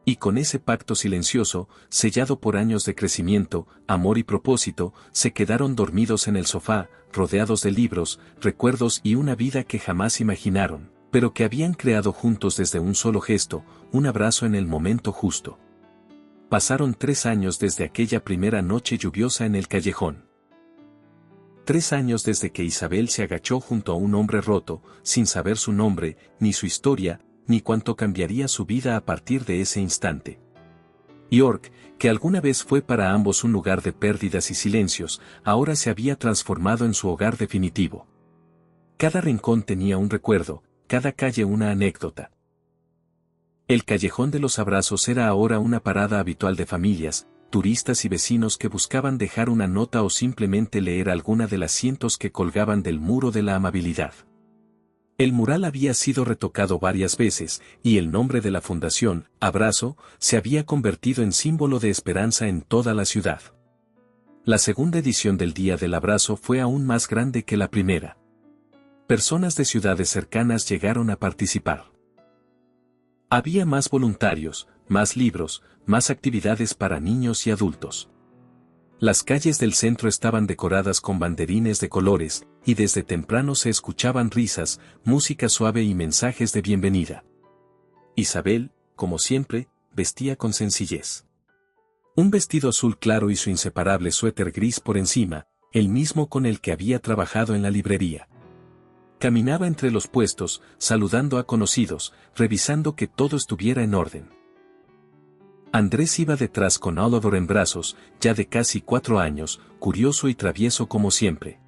Speaker 1: Y con ese pacto silencioso, sellado por años de crecimiento, amor y propósito, se quedaron dormidos en el sofá, rodeados de libros, recuerdos y una vida que jamás imaginaron, pero que habían creado juntos desde un solo gesto, un abrazo en el momento justo. Pasaron 3 años desde aquella primera noche lluviosa en el callejón. 3 años desde que Isabel se agachó junto a un hombre roto, sin saber su nombre, ni su historia, ni cuánto cambiaría su vida a partir de ese instante. York, que alguna vez fue para ambos un lugar de pérdidas y silencios, ahora se había transformado en su hogar definitivo. Cada rincón tenía un recuerdo, cada calle una anécdota. El callejón de los abrazos era ahora una parada habitual de familias, turistas y vecinos que buscaban dejar una nota o simplemente leer alguna de las cientos que colgaban del muro de la amabilidad. El mural había sido retocado varias veces, y el nombre de la fundación, Abrazo, se había convertido en símbolo de esperanza en toda la ciudad. La segunda edición del Día del Abrazo fue aún más grande que la primera. Personas de ciudades cercanas llegaron a participar. Había más voluntarios, más libros, más actividades para niños y adultos. Las calles del centro estaban decoradas con banderines de colores, y desde temprano se escuchaban risas, música suave y mensajes de bienvenida. Isabel, como siempre, vestía con sencillez. Un vestido azul claro y su inseparable suéter gris por encima, el mismo con el que había trabajado en la librería. Caminaba entre los puestos, saludando a conocidos, revisando que todo estuviera en orden. Andrés iba detrás con Oliver en brazos, ya de casi 4 años, curioso y travieso como siempre.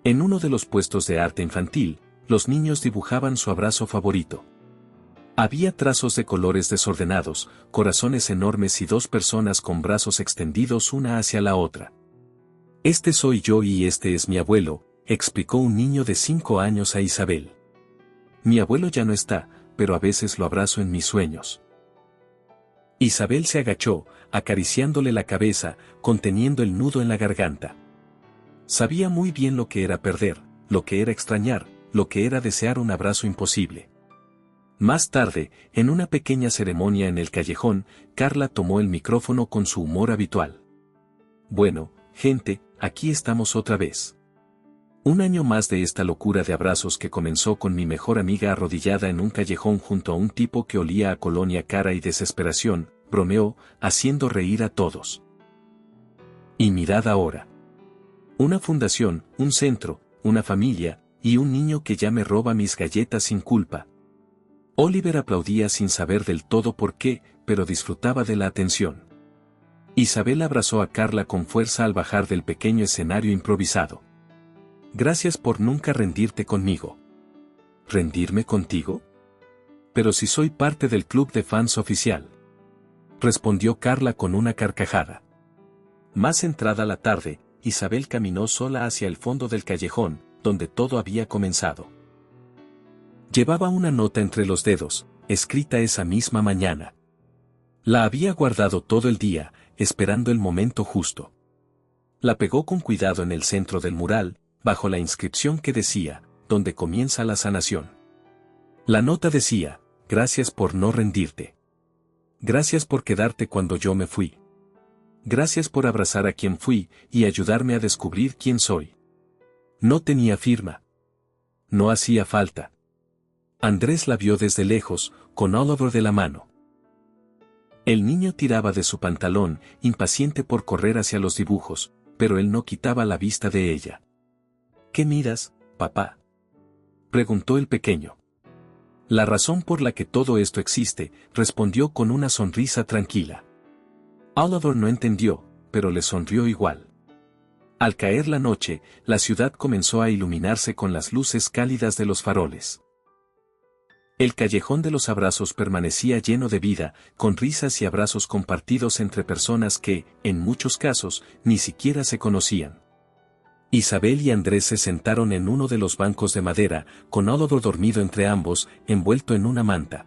Speaker 1: En uno de los puestos de arte infantil, los niños dibujaban su abrazo favorito. Había trazos de colores desordenados, corazones enormes y 2 personas con brazos extendidos una hacia la otra. Este soy yo y este es mi abuelo, explicó un niño de 5 años a Isabel. Mi abuelo ya no está, pero a veces lo abrazo en mis sueños. Isabel se agachó, acariciándole la cabeza, conteniendo el nudo en la garganta. Sabía muy bien lo que era perder, lo que era extrañar, lo que era desear un abrazo imposible. Más tarde, en una pequeña ceremonia en el callejón, Carla tomó el micrófono con su humor habitual. Bueno, gente, aquí estamos otra vez. Un año más de esta locura de abrazos que comenzó con mi mejor amiga arrodillada en un callejón junto a un tipo que olía a colonia cara y desesperación, bromeó, haciendo reír a todos. Y mirad ahora. Una fundación, un centro, una familia, y un niño que ya me roba mis galletas sin culpa. Oliver aplaudía sin saber del todo por qué, pero disfrutaba de la atención. Isabel abrazó a Carla con fuerza al bajar del pequeño escenario improvisado. Gracias por nunca rendirte conmigo. ¿Rendirme contigo? Pero si soy parte del club de fans oficial. Respondió Carla con una carcajada. Más entrada la tarde, Isabel caminó sola hacia el fondo del callejón, donde todo había comenzado. Llevaba una nota entre los dedos, escrita esa misma mañana. La había guardado todo el día, esperando el momento justo. La pegó con cuidado en el centro del mural, bajo la inscripción que decía, donde comienza la sanación. La nota decía, gracias por no rendirte. Gracias por quedarte cuando yo me fui. Gracias por abrazar a quien fui, y ayudarme a descubrir quién soy. No tenía firma. No hacía falta. Andrés la vio desde lejos, con Oliver de la mano. El niño tiraba de su pantalón, impaciente por correr hacia los dibujos, pero él no quitaba la vista de ella. ¿Qué miras, papá?, preguntó el pequeño. La razón por la que todo esto existe, respondió con una sonrisa tranquila. Oliver no entendió, pero le sonrió igual. Al caer la noche, la ciudad comenzó a iluminarse con las luces cálidas de los faroles. El callejón de los abrazos permanecía lleno de vida, con risas y abrazos compartidos entre personas que, en muchos casos, ni siquiera se conocían. Isabel y Andrés se sentaron en uno de los bancos de madera, con Oliver dormido entre ambos, envuelto en una manta.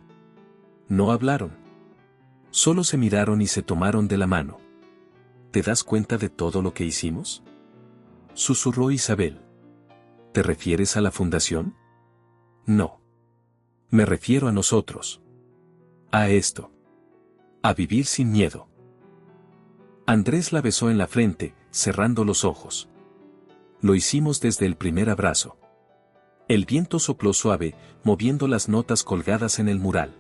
Speaker 1: No hablaron. Solo se miraron y se tomaron de la mano. ¿Te das cuenta de todo lo que hicimos?, susurró Isabel. ¿Te refieres a la fundación? No. Me refiero a nosotros. A esto. A vivir sin miedo. Andrés la besó en la frente, cerrando los ojos. Lo hicimos desde el primer abrazo. El viento sopló suave, moviendo las notas colgadas en el mural.